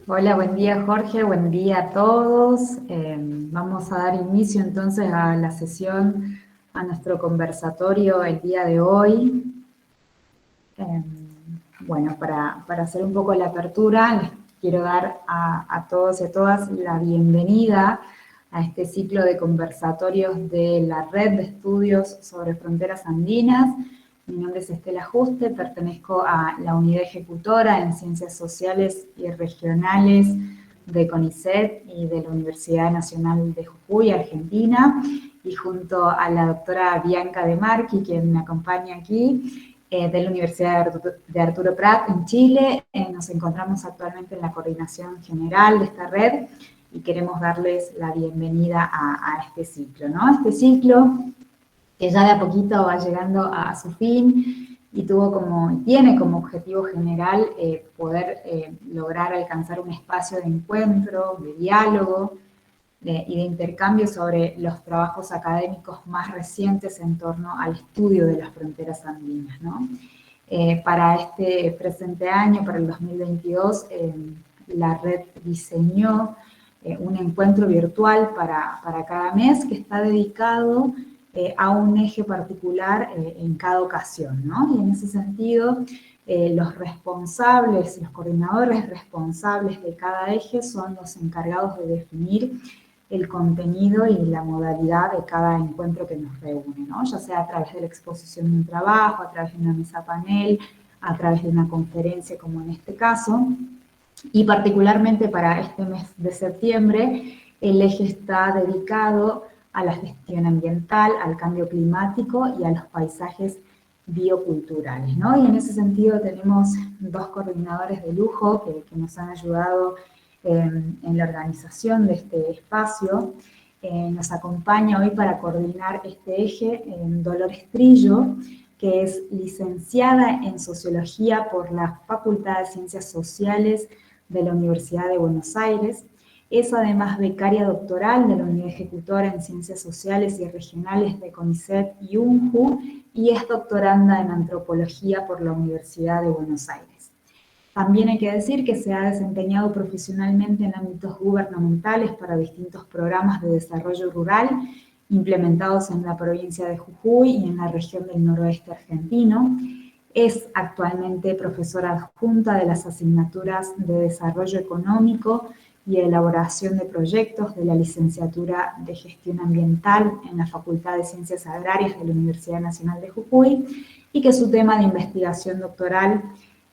Hola, buen día Jorge, buen día a todos. Vamos a dar inicio entonces a la sesión, a nuestro conversatorio el día de hoy. Eh, bueno, para hacer un poco la apertura, les quiero dar a todos y a todas la bienvenida a este ciclo de conversatorios de la Red de Estudios sobre Fronteras Andinas. Mi nombre es Estela Juste, pertenezco a la Unidad Ejecutora en Ciencias Sociales y Regionales de CONICET y de la Universidad Nacional de Jujuy, Argentina, y junto a la doctora Bianca De Marchi, quien me acompaña aquí, de la Universidad de Arturo Prat en Chile. Nos encontramos actualmente en la coordinación general de esta red y queremos darles la bienvenida a este ciclo, ¿no? Este ciclo que ya de a poquito va llegando a su fin y tiene como objetivo general poder lograr alcanzar un espacio de encuentro, de diálogo y de intercambio sobre los trabajos académicos más recientes en torno al estudio de las fronteras andinas, ¿no? Para este presente año, para el 2022, la red diseñó un encuentro virtual para cada mes que está dedicado a un eje particular en cada ocasión, ¿no? Y en ese sentido, los responsables, los coordinadores responsables de cada eje son los encargados de definir el contenido y la modalidad de cada encuentro que nos reúne, ¿no? Ya sea a través de la exposición de un trabajo, a través de una mesa panel, a través de una conferencia como en este caso, y particularmente para este mes de septiembre, el eje está dedicado a la gestión ambiental, al cambio climático y a los paisajes bioculturales, ¿no? Y en ese sentido tenemos dos coordinadores de lujo que nos han ayudado en la organización de este espacio. Nos acompaña hoy para coordinar este eje Dolores Trillo, que es licenciada en Sociología por la Facultad de Ciencias Sociales de la Universidad de Buenos Aires. Es además becaria doctoral de la Unidad Ejecutora en Ciencias Sociales y Regionales de CONICET y UNJU, y es doctoranda en Antropología por la Universidad de Buenos Aires. También hay que decir que se ha desempeñado profesionalmente en ámbitos gubernamentales para distintos programas de desarrollo rural implementados en la provincia de Jujuy y en la región del noroeste argentino. Es actualmente profesora adjunta de las asignaturas de Desarrollo Económico y Elaboración de Proyectos de la Licenciatura de Gestión Ambiental en la Facultad de Ciencias Agrarias de la Universidad Nacional de Jujuy, y que su tema de investigación doctoral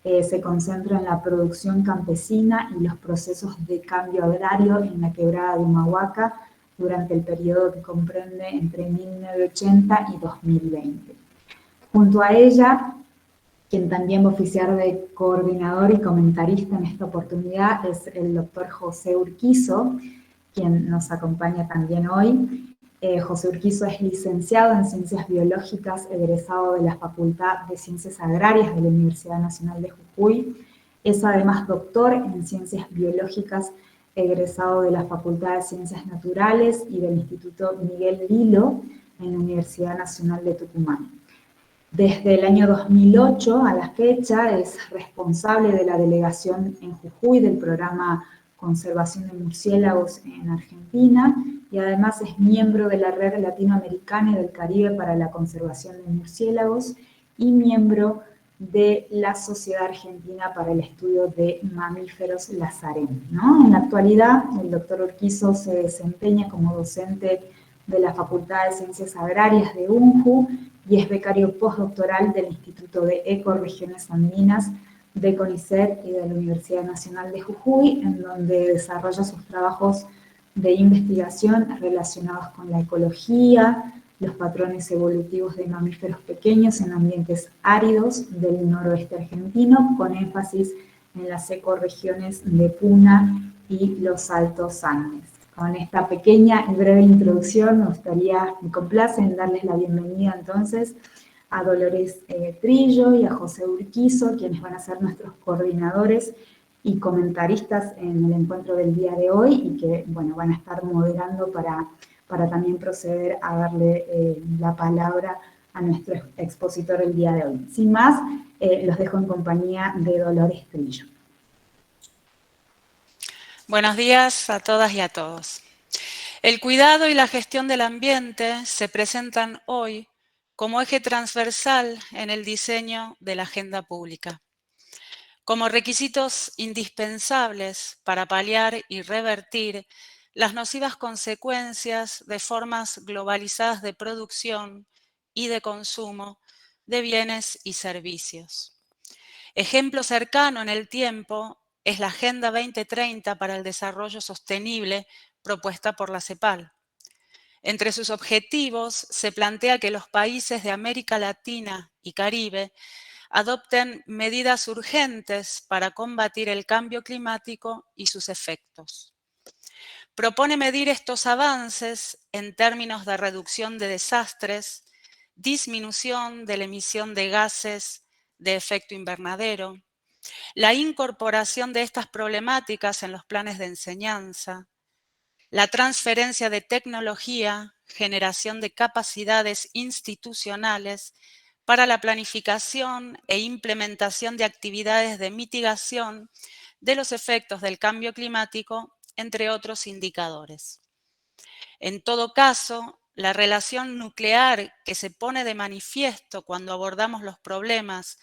se concentra en la producción campesina y los procesos de cambio agrario en la quebrada de Humahuaca durante el periodo que comprende entre 1980 y 2020. Junto a ella, quien también va a oficiar de coordinador y comentarista en esta oportunidad, es el doctor José Urquizo, quien nos acompaña también hoy. José Urquizo es licenciado en Ciencias Biológicas, egresado de la Facultad de Ciencias Agrarias de la Universidad Nacional de Jujuy. Es además doctor en Ciencias Biológicas, egresado de la Facultad de Ciencias Naturales y del Instituto Miguel Lilo en la Universidad Nacional de Tucumán. Desde el año 2008 a la fecha es responsable de la delegación en Jujuy del programa Conservación de Murciélagos en Argentina, y además es miembro de la Red Latinoamericana y del Caribe para la Conservación de Murciélagos y miembro de la Sociedad Argentina para el Estudio de Mamíferos Lazarén, ¿no? En la actualidad, el doctor Urquizo se desempeña como docente de la Facultad de Ciencias Agrarias de UNJU y es becario postdoctoral del Instituto de Ecorregiones Andinas de CONICET y de la Universidad Nacional de Jujuy, en donde desarrolla sus trabajos de investigación relacionados con la ecología, los patrones evolutivos de mamíferos pequeños en ambientes áridos del noroeste argentino, con énfasis en las ecorregiones de Puna y los Altos Andes. Con esta pequeña y breve introducción me complace en darles la bienvenida entonces a Dolores Trillo y a José Urquizo, quienes van a ser nuestros coordinadores y comentaristas en el encuentro del día de hoy, y que, bueno, van a estar moderando para también proceder a darle la palabra a nuestro expositor el día de hoy. Sin más, los dejo en compañía de Dolores Trillo. Buenos días a todas y a todos. El cuidado y la gestión del ambiente se presentan hoy como eje transversal en el diseño de la agenda pública, como requisitos indispensables para paliar y revertir las nocivas consecuencias de formas globalizadas de producción y de consumo de bienes y servicios. Ejemplo cercano en el tiempo es la Agenda 2030 para el Desarrollo Sostenible propuesta por la CEPAL. Entre sus objetivos se plantea que los países de América Latina y Caribe adopten medidas urgentes para combatir el cambio climático y sus efectos. Propone medir estos avances en términos de reducción de desastres, disminución de la emisión de gases de efecto invernadero, la incorporación de estas problemáticas en los planes de enseñanza, la transferencia de tecnología, generación de capacidades institucionales para la planificación e implementación de actividades de mitigación de los efectos del cambio climático, entre otros indicadores. En todo caso, la relación nuclear que se pone de manifiesto cuando abordamos los problemas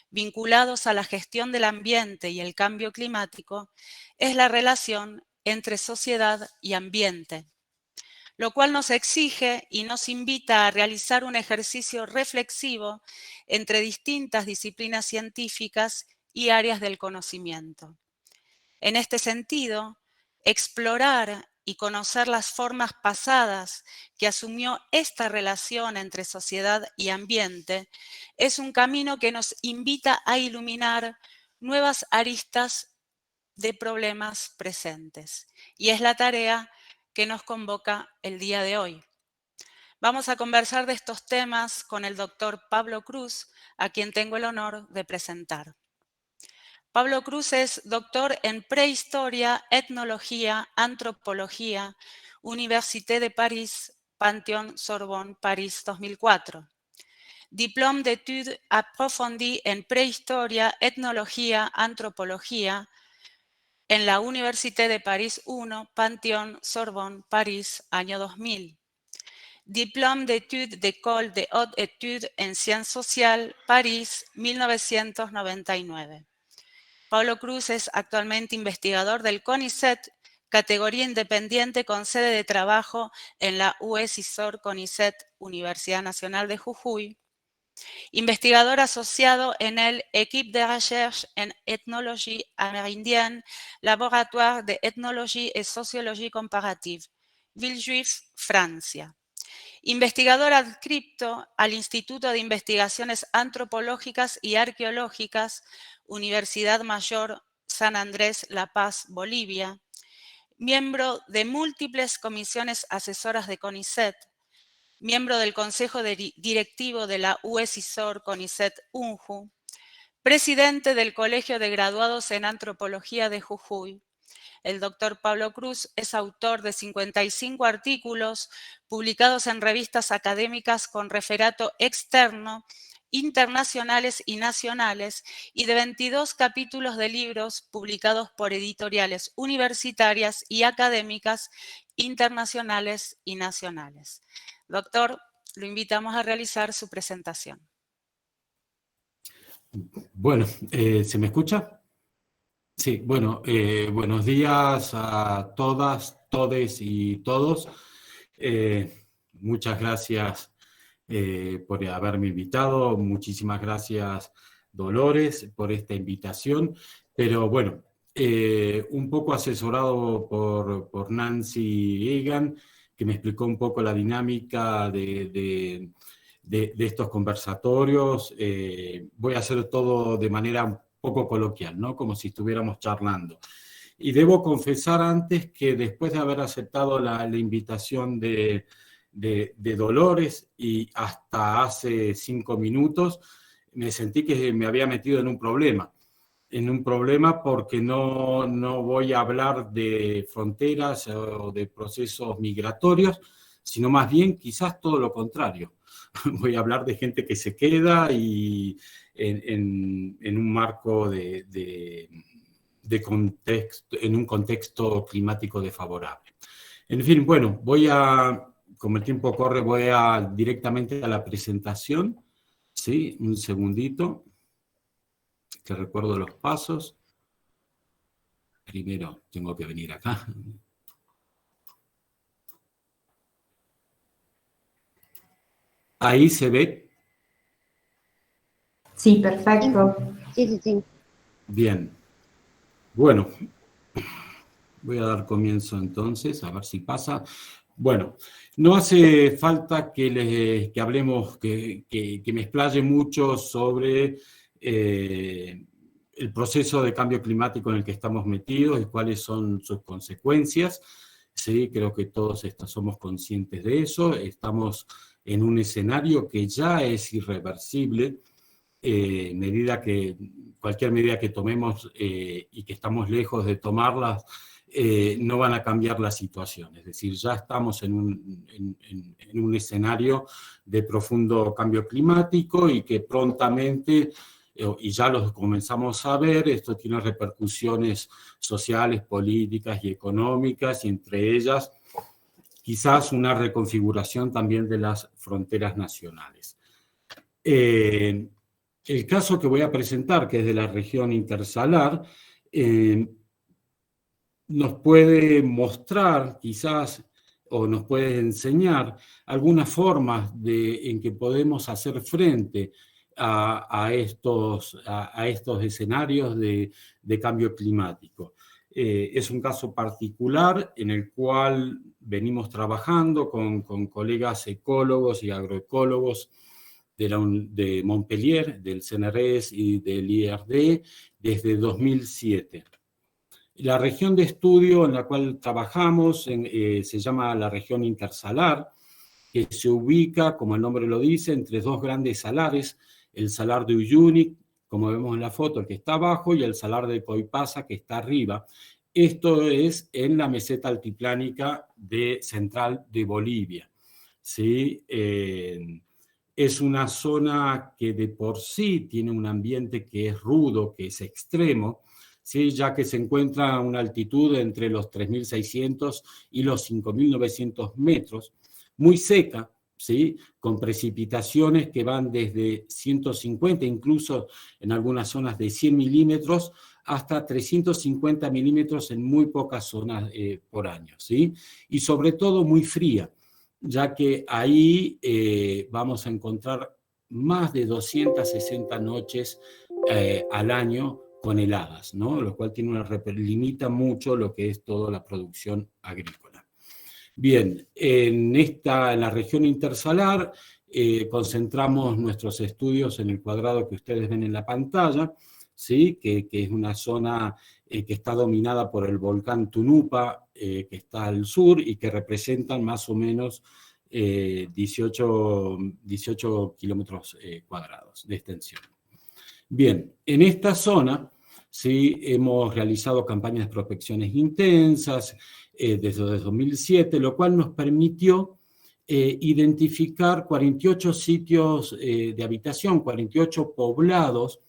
vinculados a la gestión del ambiente y el cambio climático es la relación entre sociedad y ambiente, lo cual nos exige y nos invita a realizar un ejercicio reflexivo entre distintas disciplinas científicas y áreas del conocimiento. En este sentido, explorar y conocer las formas pasadas que asumió esta relación entre sociedad y ambiente es un camino que nos invita a iluminar nuevas aristas de problemas presentes. Y es la tarea que nos convoca el día de hoy. Vamos a conversar de estos temas con el doctor Pablo Cruz, a quien tengo el honor de presentar. Pablo Cruz es doctor en Prehistoria, Etnología, Antropología, Université de París, Panthéon-Sorbonne, París 2004. Diplôme d'études approfondies en Prehistoria, Etnología, Antropología en la Université de París I, Panthéon-Sorbonne, París, año 2000. Diplôme d'études d'École de haute études en Sciences Sociales, París, 1999. Pablo Cruz es actualmente investigador del CONICET, categoría independiente con sede de trabajo en la UESISOR CONICET, Universidad Nacional de Jujuy. Investigador asociado en el Équipe de recherche en ethnologie amérindienne, Laboratoire de ethnologie et sociologie comparative, Villejuif, Francia. Investigador adscripto al Instituto de Investigaciones Antropológicas y Arqueológicas, Universidad Mayor San Andrés, La Paz, Bolivia. Miembro de múltiples comisiones asesoras de CONICET. Miembro del Consejo Directivo de la UESISOR CONICET UNJU. Presidente del Colegio de Graduados en Antropología de Jujuy. El doctor Pablo Cruz es autor de 55 artículos publicados en revistas académicas con referato externo, internacionales y nacionales, y de 22 capítulos de libros publicados por editoriales universitarias y académicas internacionales y nacionales. Doctor, lo invitamos a realizar su presentación. Bueno, ¿se me escucha? Sí, bueno, buenos días a todas, todes y todos. Muchas gracias por haberme invitado. Muchísimas gracias, Dolores, por esta invitación. Pero bueno, un poco asesorado por Nancy Egan, que me explicó un poco la dinámica de estos conversatorios. Voy a hacer todo de manera un poco coloquial, ¿no? Como si estuviéramos charlando. Y debo confesar antes que después de haber aceptado la invitación de Dolores y hasta hace 5 minutos, me sentí que me había metido en un problema porque no voy a hablar de fronteras o de procesos migratorios, sino más bien quizás todo lo contrario. Voy a hablar de gente que se queda y en un marco de en un contexto climático desfavorable. En fin, bueno, como el tiempo corre, voy directamente a la presentación. Sí, un segundito, que recuerdo los pasos. Primero tengo que venir acá. Ahí se ve. Sí, perfecto. Sí. Bien. Bueno, voy a dar comienzo entonces, a ver si pasa. Bueno, no hace falta que hablemos, que me explaye mucho sobre el proceso de cambio climático en el que estamos metidos y cuáles son sus consecuencias. Sí, creo que todos somos conscientes de eso. Estamos en un escenario que ya es irreversible. Cualquier medida que tomemos y que estamos lejos de tomarlas, no van a cambiar la situación. Es decir, ya estamos en un escenario de profundo cambio climático y que prontamente, y ya lo comenzamos a ver, esto tiene repercusiones sociales, políticas y económicas, y entre ellas quizás una reconfiguración también de las fronteras nacionales. El caso que voy a presentar, que es de la región intersalar, nos puede mostrar quizás, o nos puede enseñar algunas formas en que podemos hacer frente a estos escenarios de cambio climático. Es un caso particular en el cual venimos trabajando con colegas ecólogos y agroecólogos de Montpellier, del CNRS y del IRD desde 2007. La región de estudio en la cual trabajamos se llama la región intersalar, que se ubica, como el nombre lo dice, entre dos grandes salares, el salar de Uyuni, como vemos en la foto, el que está abajo, y el salar de Coipasa, que está arriba. Esto es en la meseta altiplánica central de Bolivia. ¿Sí? Es una zona que de por sí tiene un ambiente que es rudo, que es extremo, ¿sí? Ya que se encuentra a una altitud entre los 3.600 y los 5.900 metros, muy seca, ¿sí? Con precipitaciones que van desde 150, incluso en algunas zonas de 100 milímetros, hasta 350 milímetros en muy pocas zonas por año, ¿sí? Y sobre todo muy fría, ya que ahí vamos a encontrar más de 260 noches al año con heladas, ¿no? Lo cual limita mucho lo que es toda la producción agrícola. Bien, en la región intersalar concentramos nuestros estudios en el cuadrado que ustedes ven en la pantalla, ¿sí? Que es una zona que está dominada por el volcán Tunupa, que está al sur y que representan más o menos 18 kilómetros cuadrados de extensión. Bien, en esta zona, ¿sí? Hemos realizado campañas de prospecciones intensas desde 2007, lo cual nos permitió identificar 48 sitios de habitación, 48 poblados,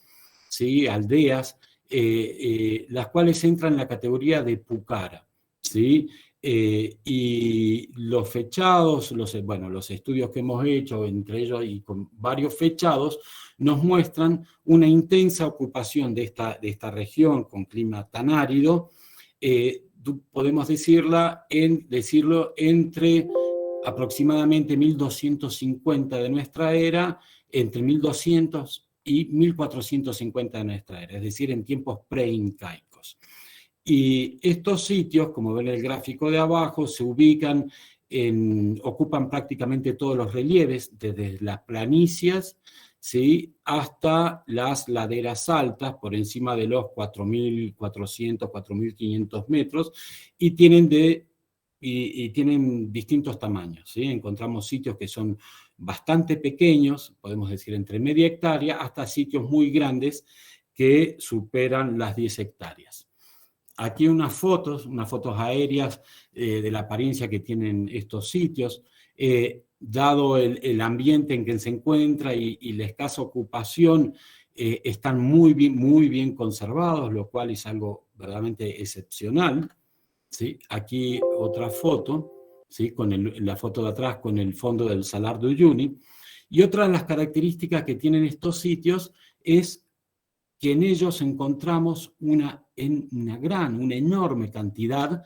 ¿sí? Aldeas, las cuales entran en la categoría de Pucara, ¿sí? Y los fechados, los estudios que hemos hecho, entre ellos y con varios fechados, nos muestran una intensa ocupación de esta región con clima tan árido, podemos decirlo entre aproximadamente 1250 de nuestra era, entre 1200 y 1450 de nuestra era, es decir, en tiempos preincaicos. Y estos sitios, como ven en el gráfico de abajo, se ubican, ocupan prácticamente todos los relieves, desde las planicias, ¿sí? Hasta las laderas altas, por encima de los 4.400, 4.500 metros, y tienen distintos tamaños, ¿sí? Encontramos sitios que son bastante pequeños, podemos decir entre media hectárea, hasta sitios muy grandes que superan las 10 hectáreas. Aquí unas fotos aéreas de la apariencia que tienen estos sitios, dado el ambiente en que se encuentra y la escasa ocupación, están muy bien conservados, lo cual es algo verdaderamente excepcional, ¿sí? Aquí otra foto, ¿sí? Con la foto de atrás con el fondo del Salar de Uyuni. Y otra de las características que tienen estos sitios es que en ellos encontramos una enorme cantidad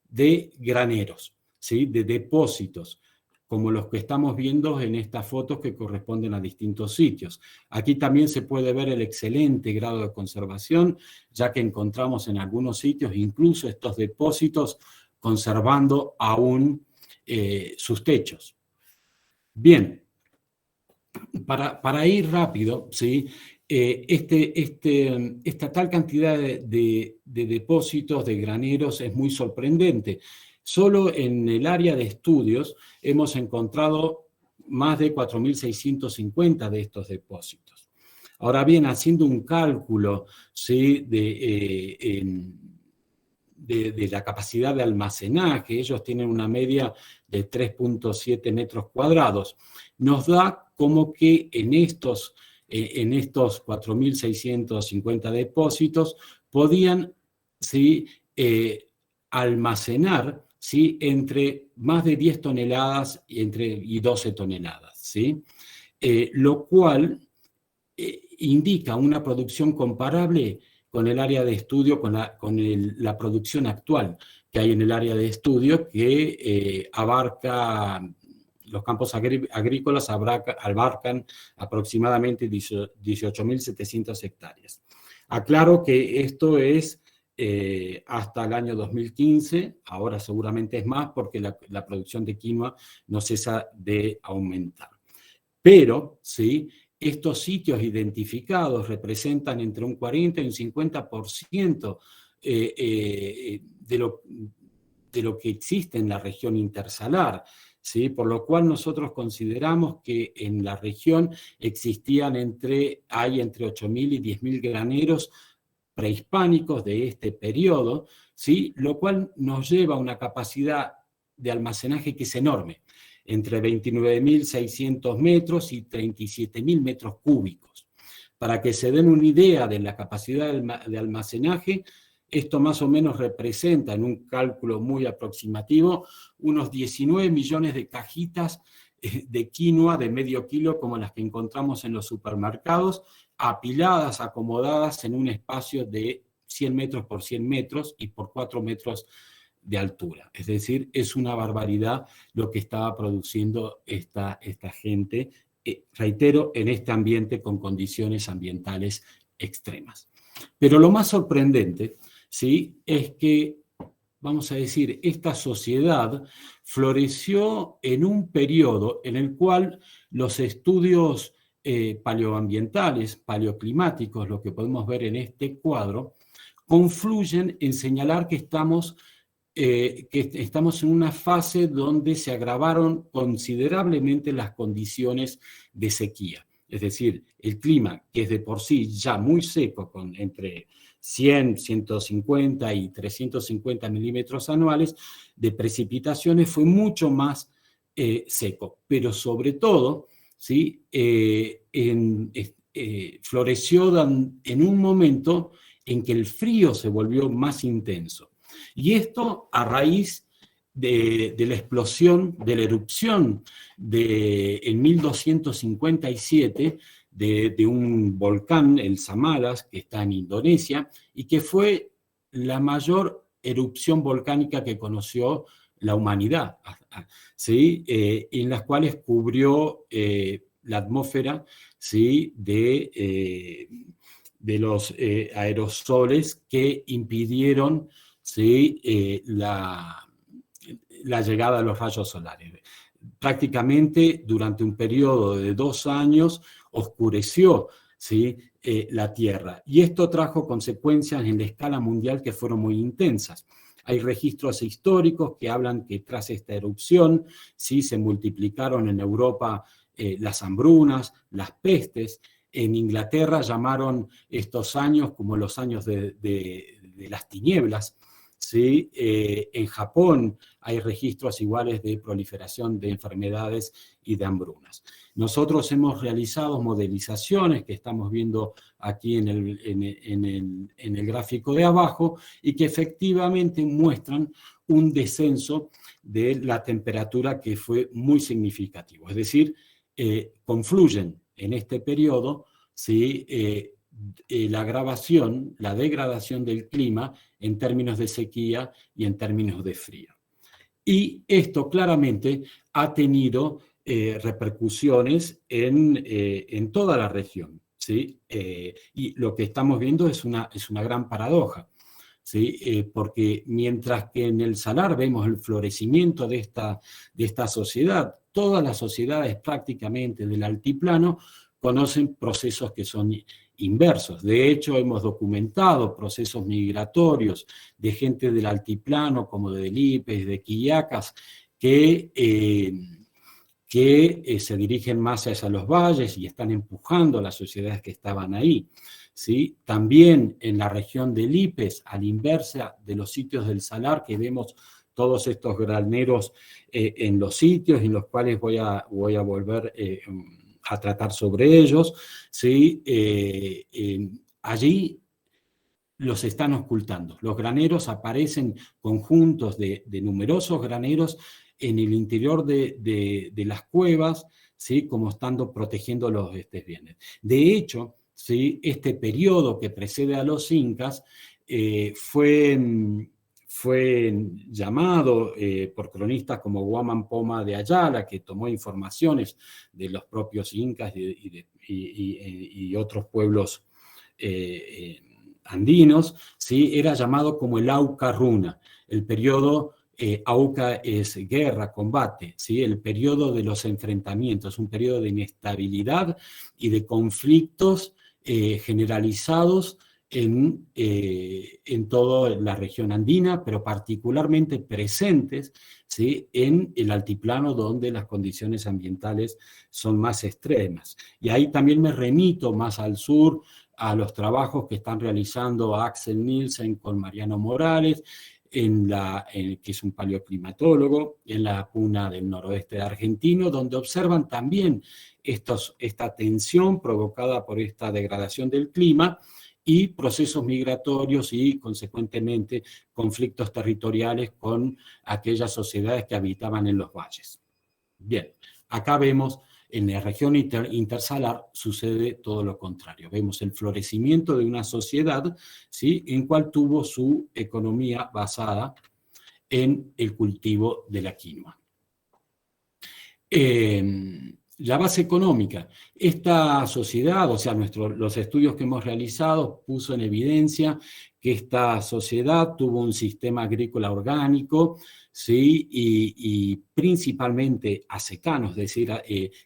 de graneros, ¿sí? De depósitos, como los que estamos viendo en estas fotos que corresponden a distintos sitios. Aquí también se puede ver el excelente grado de conservación, ya que encontramos en algunos sitios incluso estos depósitos conservando aún sus techos. Bien, para ir rápido, ¿sí? Esta tal cantidad de depósitos, de graneros, es muy sorprendente. Solo en el área de estudios hemos encontrado más de 4.650 de estos depósitos. Ahora bien, haciendo un cálculo, ¿sí? de la capacidad de almacenaje, ellos tienen una media de 3.7 metros cuadrados, nos da como que en estos 4.650 depósitos podían, ¿sí? Almacenar, ¿sí? Entre más de 10 toneladas y 12 toneladas, ¿sí? Lo cual indica una producción comparable con el área de estudio, con la producción actual que hay en el área de estudio, que abarca, los campos agrícolas abarcan aproximadamente 18.700 hectáreas. Aclaro que esto es hasta el año 2015, ahora seguramente es más porque la producción de quinoa no cesa de aumentar. Pero, ¿sí? Estos sitios identificados representan entre un 40 y un 50% de lo que existe en la región intersalar, ¿sí? Por lo cual nosotros consideramos que en la región hay entre 8.000 y 10.000 graneros prehispánicos de este periodo, ¿sí? Lo cual nos lleva a una capacidad de almacenaje que es enorme, entre 29.600 metros y 37.000 metros cúbicos. Para que se den una idea de la capacidad de almacenaje, esto más o menos representa, en un cálculo muy aproximativo, unos 19 millones de cajitas de quinoa de medio kilo, como las que encontramos en los supermercados, apiladas, acomodadas en un espacio de 100 metros por 100 metros y por 4 metros de altura. Es decir, es una barbaridad lo que estaba produciendo esta gente, reitero, en este ambiente con condiciones ambientales extremas. Pero lo más sorprendente, ¿sí? Es que, vamos a decir, esta sociedad floreció en un periodo en el cual los estudios paleoambientales, paleoclimáticos, lo que podemos ver en este cuadro, confluyen en señalar que estamos en una fase donde se agravaron considerablemente las condiciones de sequía. Es decir, el clima, que es de por sí ya muy seco, con entre 100, 150 y 350 milímetros anuales de precipitaciones, fue mucho más seco. Pero sobre todo, ¿sí? Floreció en un momento en que el frío se volvió más intenso. Y esto a raíz de la explosión, de la erupción en 1257 de un volcán, el Samalas, que está en Indonesia, y que fue la mayor erupción volcánica que conoció la humanidad, ¿sí? En las cuales cubrió la atmósfera, ¿sí? de los aerosoles que impidieron, ¿sí? la llegada de los rayos solares. Prácticamente durante un periodo de 2 años oscureció, ¿sí? La Tierra. Y esto trajo consecuencias en la escala mundial que fueron muy intensas. Hay registros históricos que hablan que tras esta erupción, ¿sí? Se multiplicaron en Europa las hambrunas, las pestes. En Inglaterra llamaron estos años como los años de las tinieblas, ¿sí? En Japón hay registros iguales de proliferación de enfermedades y de hambrunas. Nosotros hemos realizado modelizaciones que estamos viendo aquí en el gráfico de abajo y que efectivamente muestran un descenso de la temperatura que fue muy significativo. Es decir, confluyen en este periodo, ¿sí? La degradación del clima en términos de sequía y en términos de frío. Y esto claramente ha tenido repercusiones en toda la región, ¿sí? Y lo que estamos viendo es una gran paradoja, ¿sí? Porque mientras que en el Salar vemos el florecimiento de esta sociedad, todas las sociedades prácticamente del altiplano conocen procesos que son inversos. De hecho, hemos documentado procesos migratorios de gente del altiplano, como de Delipes, de Quillacas, que se dirigen más hacia los valles y están empujando a las sociedades que estaban ahí, ¿sí? También en la región de Lipes, a la inversa de los sitios del Salar, que vemos todos estos graneros en los sitios, en los cuales voy a volver a tratar sobre ellos, ¿sí? Allí los están ocultando. Los graneros aparecen conjuntos de numerosos graneros en el interior de las cuevas, ¿sí? Como estando protegiendo los bienes. De hecho, ¿sí? Este periodo que precede a los incas fue llamado por cronistas como Guamán Poma de Ayala, que tomó informaciones de los propios incas y otros pueblos andinos, ¿sí? Era llamado como el Auca Runa, el periodo. Auca es guerra, combate, ¿sí? El periodo de los enfrentamientos, un periodo de inestabilidad y de conflictos generalizados en toda la región andina, pero particularmente presentes, ¿sí? En el altiplano, donde las condiciones ambientales son más extremas. Y ahí también me remito más al sur a los trabajos que están realizando Axel Nielsen con Mariano Morales, que es un paleoclimatólogo, en la Puna del noroeste argentino, donde observan también esta tensión provocada por esta degradación del clima y procesos migratorios y, consecuentemente, conflictos territoriales con aquellas sociedades que habitaban en los valles. Bien, acá vemos, en la región intersalar sucede todo lo contrario. Vemos el florecimiento de una sociedad, ¿sí? En cual tuvo su economía basada en el cultivo de la quinoa. La base económica. Esta sociedad, o sea, los estudios que hemos realizado puso en evidencia que esta sociedad tuvo un sistema agrícola orgánico, ¿sí? Y principalmente a secano, es decir,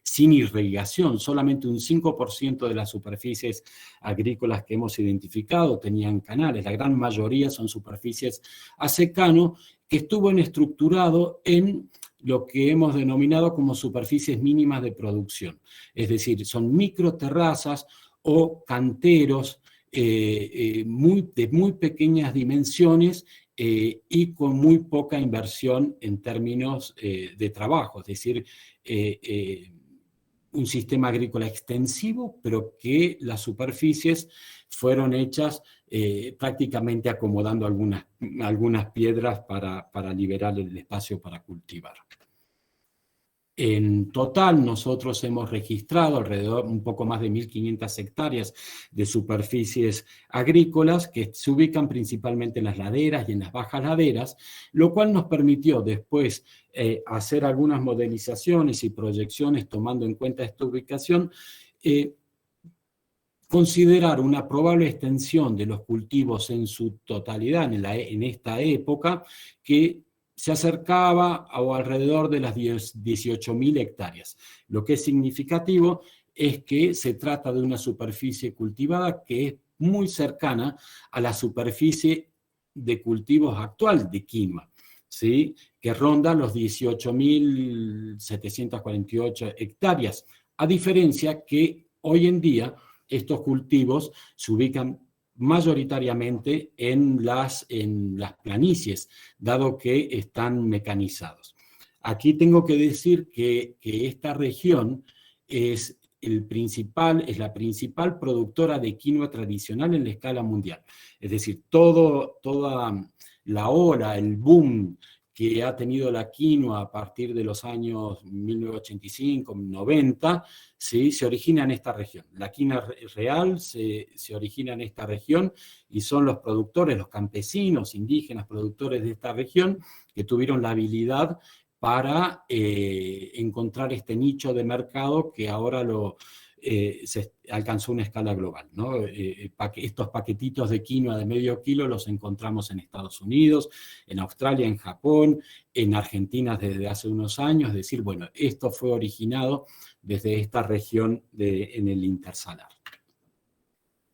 sin irrigación. Solamente un 5% de las superficies agrícolas que hemos identificado tenían canales. La gran mayoría son superficies a secano, que estuvo estructurado en lo que hemos denominado como superficies mínimas de producción. Es decir, son microterrazas o canteros de muy pequeñas dimensiones y con muy poca inversión en términos de trabajo. Es decir, un sistema agrícola extensivo, pero que las superficies fueron hechas prácticamente acomodando algunas piedras para liberar el espacio para cultivar. En total, nosotros hemos registrado un poco más de 1.500 hectáreas de superficies agrícolas que se ubican principalmente en las laderas y en las bajas laderas, lo cual nos permitió después hacer algunas modelizaciones y proyecciones tomando en cuenta esta ubicación, considerar una probable extensión de los cultivos en su totalidad en esta época que se acercaba o alrededor de las 18.000 hectáreas. Lo que es significativo es que se trata de una superficie cultivada que es muy cercana a la superficie de cultivos actual de quinoa, ¿sí? Que ronda los 18.748 hectáreas, a diferencia que hoy en día estos cultivos se ubican mayoritariamente en las planicies, dado que están mecanizados. Aquí tengo que decir que esta región es la principal productora de quinoa tradicional en la escala mundial. Es decir, toda la ola, el boom que ha tenido la quinoa a partir de los años 1985, 90, ¿sí?, se origina en esta región. La quinoa real se origina en esta región y son los productores, los campesinos, indígenas, productores de esta región, que tuvieron la habilidad para encontrar este nicho de mercado que ahora se alcanzó una escala global, ¿no? Estos paquetitos de quinoa de medio kilo los encontramos en Estados Unidos, en Australia, en Japón, en Argentina desde hace unos años. Es decir, bueno, esto fue originado desde esta región en el intersalar.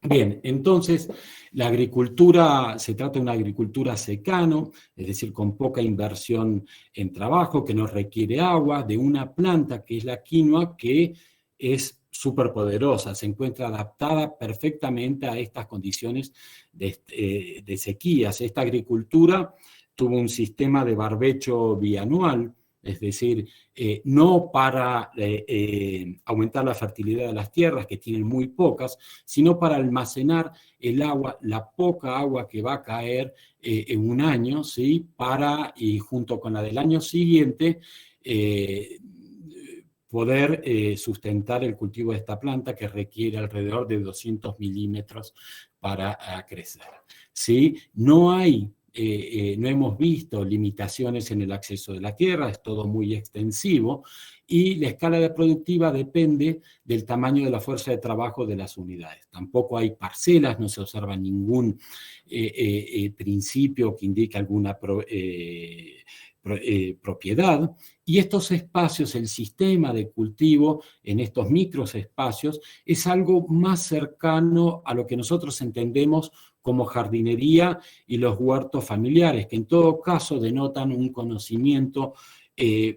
Bien, entonces la agricultura, se trata de una agricultura secano, es decir, con poca inversión en trabajo, que no requiere agua, de una planta que es la quinoa, que es súper poderosa, se encuentra adaptada perfectamente a estas condiciones de sequías. Esta agricultura tuvo un sistema de barbecho bianual, es decir, no para aumentar la fertilidad de las tierras, que tienen muy pocas, sino para almacenar el agua, la poca agua que va a caer en un año, ¿sí?, y junto con la del año siguiente, poder sustentar el cultivo de esta planta, que requiere alrededor de 200 milímetros para crecer, ¿sí? No hemos visto limitaciones en el acceso de la tierra, es todo muy extensivo, y la escala productiva depende del tamaño de la fuerza de trabajo de las unidades. Tampoco hay parcelas, no se observa ningún principio que indique alguna propiedad, y estos espacios, el sistema de cultivo en estos microespacios, es algo más cercano a lo que nosotros entendemos como jardinería y los huertos familiares, que en todo caso denotan un conocimiento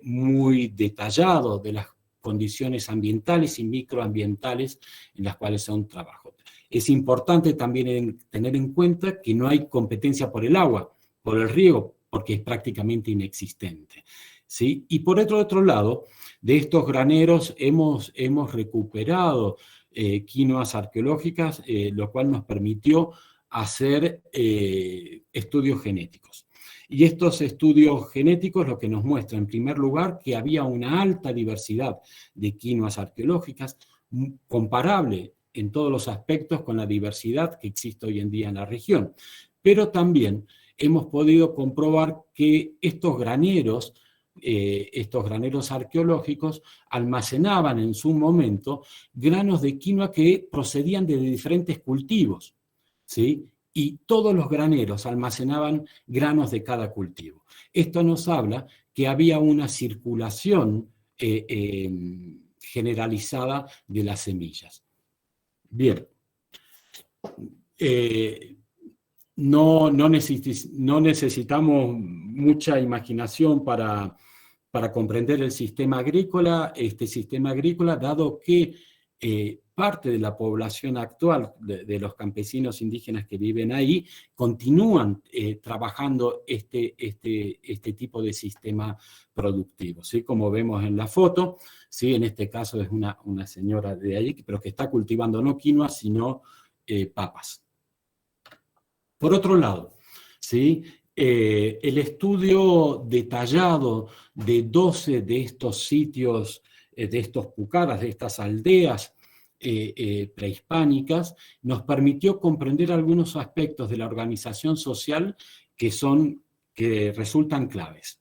muy detallado de las condiciones ambientales y microambientales en las cuales son trabajos. Es importante también tener en cuenta que no hay competencia por el agua, por el riego, porque es prácticamente inexistente, ¿sí? Y por otro lado, de estos graneros hemos recuperado quinoas arqueológicas, lo cual nos permitió hacer estudios genéticos. Y estos estudios genéticos lo que nos muestran, en primer lugar, que había una alta diversidad de quinoas arqueológicas, comparable en todos los aspectos con la diversidad que existe hoy en día en la región. Pero también hemos podido comprobar que estos graneros arqueológicos almacenaban en su momento granos de quinoa que procedían de diferentes cultivos, ¿sí? Y todos los graneros almacenaban granos de cada cultivo. Esto nos habla que había una circulación generalizada de las semillas. Bien. No necesitamos mucha imaginación para comprender el sistema agrícola, dado que parte de la población actual, de los campesinos indígenas que viven ahí, continúan trabajando este tipo de sistema productivo, ¿sí? Como vemos en la foto, ¿sí? En este caso es una señora de ahí, pero que está cultivando no quinoa, sino papas. Por otro lado, ¿sí?, el estudio detallado de 12 de estos sitios, de estos pucaras, de estas aldeas prehispánicas, nos permitió comprender algunos aspectos de la organización social que resultan claves,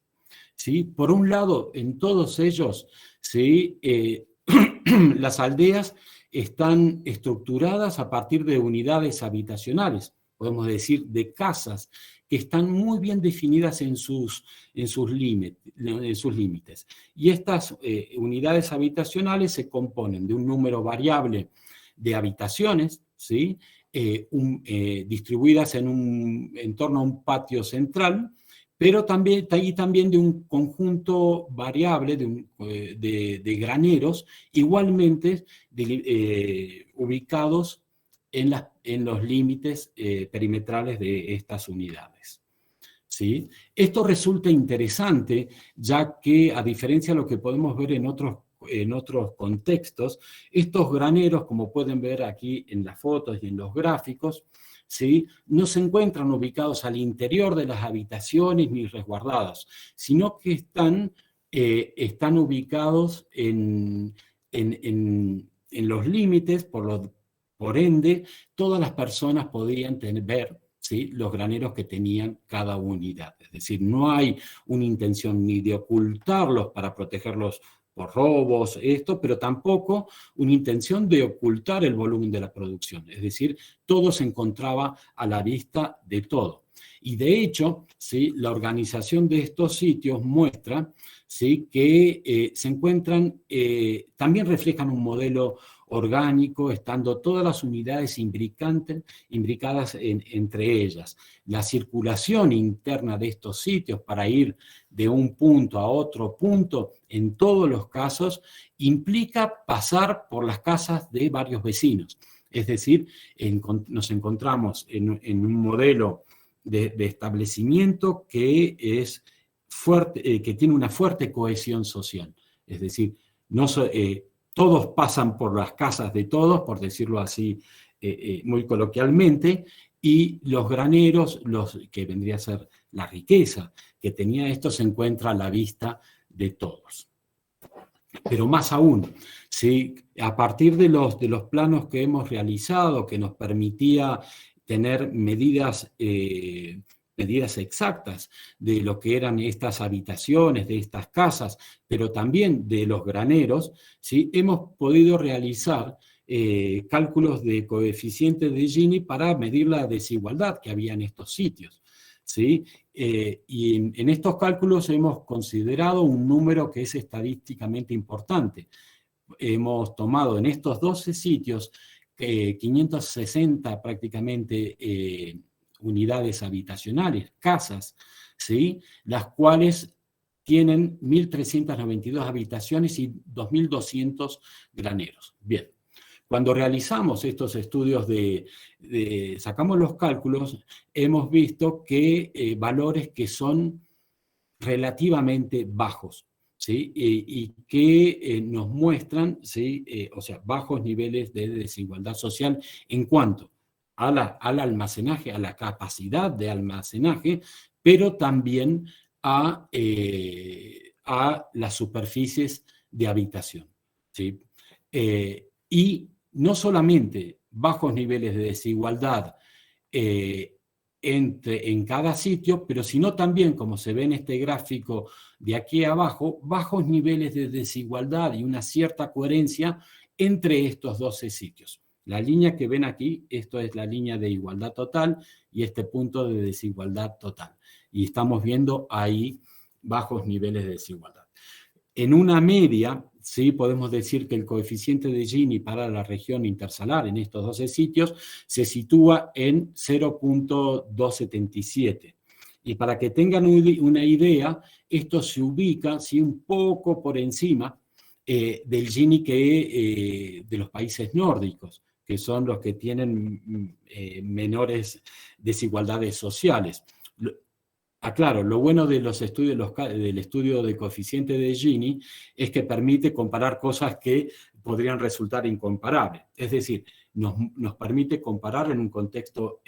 ¿sí? Por un lado, en todos ellos, ¿sí?, las aldeas están estructuradas a partir de unidades habitacionales, podemos decir de casas, que están muy bien definidas en sus límites. Y estas unidades habitacionales se componen de un número variable de habitaciones, ¿sí?, distribuidas en torno a un patio central, pero también de un conjunto variable de graneros, igualmente ubicados en los límites perimetrales de estas unidades. ¿Sí? Esto resulta interesante, ya que, a diferencia de lo que podemos ver en otros contextos, estos graneros, como pueden ver aquí en las fotos y en los gráficos, ¿sí?, no se encuentran ubicados al interior de las habitaciones ni resguardados, sino que están ubicados en los límites, por ende, todas las personas podían ver, ¿sí?, los graneros que tenían cada unidad. Es decir, no hay una intención ni de ocultarlos para protegerlos por robos, pero tampoco una intención de ocultar el volumen de la producción. Es decir, todo se encontraba a la vista de todo. Y de hecho, ¿sí?, la organización de estos sitios muestra, ¿sí?, que se encuentran, también reflejan un modelo orgánico, estando todas las unidades imbricadas entre ellas. La circulación interna de estos sitios para ir de un punto a otro punto, en todos los casos, implica pasar por las casas de varios vecinos. Es decir, nos encontramos en un modelo de establecimiento que es fuerte, que tiene una fuerte cohesión social. Es decir, todos pasan por las casas de todos, por decirlo así muy coloquialmente, y los graneros, que vendría a ser la riqueza que tenía esto, se encuentra a la vista de todos. Pero más aún, ¿sí?, a partir de los planos que hemos realizado, que nos permitía tener medidas exactas de lo que eran estas habitaciones, de estas casas, pero también de los graneros, ¿sí?, hemos podido realizar cálculos de coeficientes de Gini para medir la desigualdad que había en estos sitios, ¿sí? Y en estos cálculos hemos considerado un número que es estadísticamente importante. Hemos tomado en estos 12 sitios 560 prácticamente unidades habitacionales, casas, ¿sí?, las cuales tienen 1.392 habitaciones y 2.200 graneros. Bien, cuando realizamos estos estudios sacamos los cálculos, hemos visto que valores que son relativamente bajos, ¿sí?, y que nos muestran, ¿sí?, o sea, bajos niveles de desigualdad social en cuanto al almacenaje, a la capacidad de almacenaje, pero también a las superficies de habitación, ¿sí? Y no solamente bajos niveles de desigualdad en cada sitio, pero sino también, como se ve en este gráfico de aquí abajo, bajos niveles de desigualdad y una cierta coherencia entre estos 12 sitios. La línea que ven aquí, esto es la línea de igualdad total y este punto de desigualdad total. Y estamos viendo ahí bajos niveles de desigualdad. En una media, sí, podemos decir que el coeficiente de Gini para la región intersalar en estos 12 sitios se sitúa en 0.277. Y para que tengan una idea, esto se ubica, sí, un poco por encima del Gini de los países nórdicos, que son los que tienen menores desigualdades sociales. Aclaro, lo bueno de los estudios, del estudio de coeficiente de Gini es que permite comparar cosas que podrían resultar incomparables. Es decir, nos permite comparar en un contexto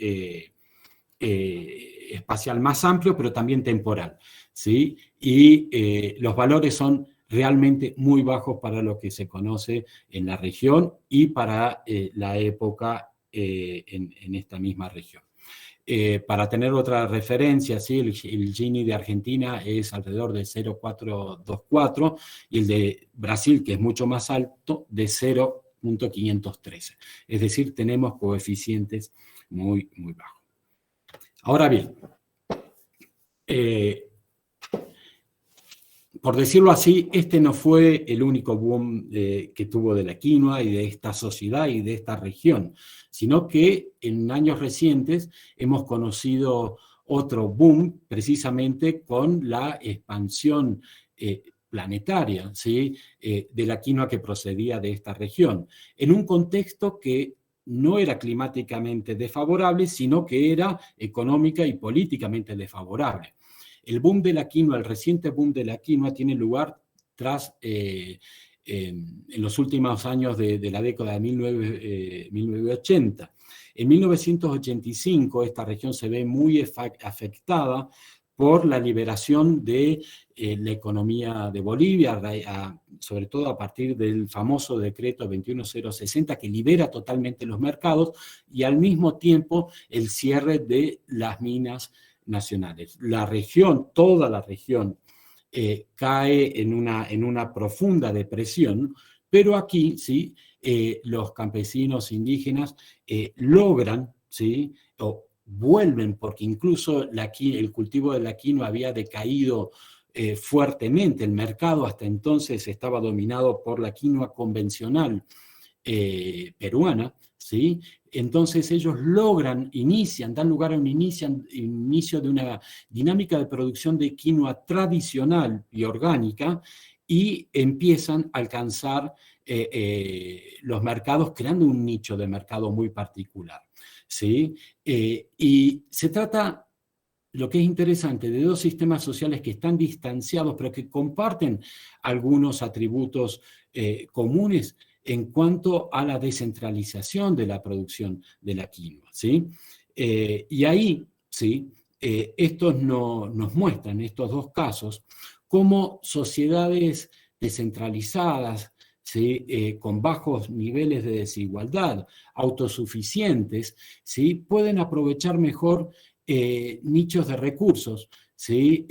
espacial más amplio, pero también temporal, ¿sí? Y los valores son realmente muy bajos para lo que se conoce en la región y para la época en esta misma región. Para tener otra referencia, ¿sí?, el Gini de Argentina es alrededor de 0.424 y el de Brasil, que es mucho más alto, de 0.513. Es decir, tenemos coeficientes muy, muy bajos. Ahora bien, por decirlo así, este no fue el único boom que tuvo de la quinoa y de esta sociedad y de esta región, sino que en años recientes hemos conocido otro boom precisamente con la expansión planetaria, ¿sí?, de la quinoa que procedía de esta región, en un contexto que no era climáticamente desfavorable, sino que era económica y políticamente desfavorable. El boom de la quinoa, el reciente boom de la quinoa, tiene lugar tras, en los últimos años de la década de 1980. En 1985 esta región se ve muy afectada por la liberación de la economía de Bolivia, sobre todo a partir del famoso decreto 21060, que libera totalmente los mercados, y al mismo tiempo el cierre de las minas nacionales. La región, toda la región, cae en una profunda depresión, pero aquí, ¿sí?, los campesinos indígenas logran, ¿sí?, o vuelven, porque incluso el cultivo de la quinoa había decaído fuertemente. El mercado hasta entonces estaba dominado por la quinoa convencional peruana, ¿sí? Entonces ellos dan lugar a un inicio de una dinámica de producción de quinoa tradicional y orgánica, y empiezan a alcanzar los mercados, creando un nicho de mercado muy particular, ¿sí? Y se trata, lo que es interesante, de dos sistemas sociales que están distanciados, pero que comparten algunos atributos comunes en cuanto a la descentralización de la producción de la quinoa, ¿sí? Y ahí, ¿sí?, estos nos muestran, estos dos casos, cómo sociedades descentralizadas, ¿sí?, con bajos niveles de desigualdad, autosuficientes, ¿sí?, pueden aprovechar mejor nichos de recursos, ¿sí?,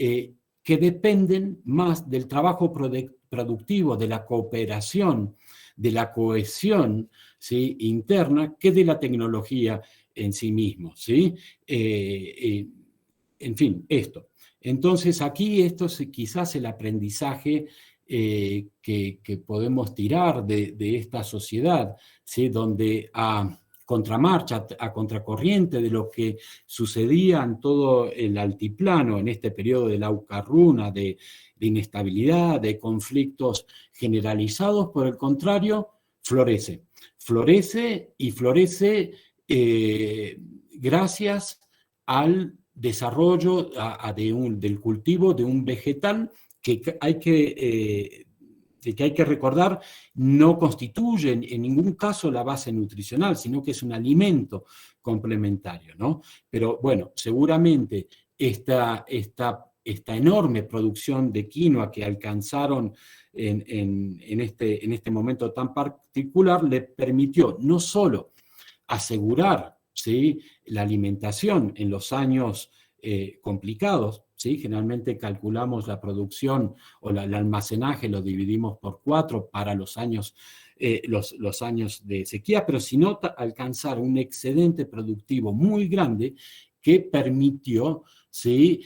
que dependen más del trabajo productivo, de la cooperación, de la cohesión, ¿sí?, interna, que de la tecnología en sí mismo, ¿sí? En fin, esto. Entonces aquí esto es quizás el aprendizaje que podemos tirar de esta sociedad, ¿sí?, donde a contramarcha, a contracorriente de lo que sucedía en todo el altiplano en este periodo de la Aucarruna, de inestabilidad, de conflictos generalizados, por el contrario, florece. Florece y florece gracias al desarrollo del cultivo de un vegetal que hay que recordar, no constituye en ningún caso la base nutricional, sino que es un alimento complementario, ¿no? Pero bueno, seguramente esta enorme producción de quinoa que alcanzaron en este momento tan particular le permitió no solo asegurar, ¿sí?, la alimentación en los años complicados, ¿sí? Generalmente calculamos la producción o el almacenaje, lo dividimos por 4 para los años de sequía, pero sino alcanzar un excedente productivo muy grande que permitió, ¿sí?,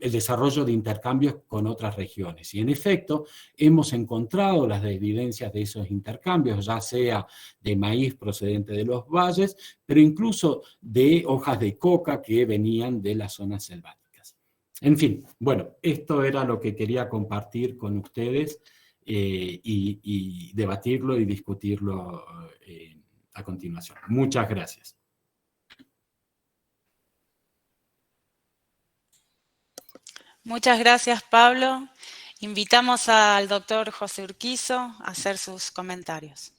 el desarrollo de intercambios con otras regiones. Y en efecto, hemos encontrado las evidencias de esos intercambios, ya sea de maíz procedente de los valles, pero incluso de hojas de coca que venían de las zonas selváticas. En fin, bueno, esto era lo que quería compartir con ustedes y debatirlo y discutirlo a continuación. Muchas gracias. Muchas gracias, Pablo. Invitamos al doctor José Urquizo a hacer sus comentarios.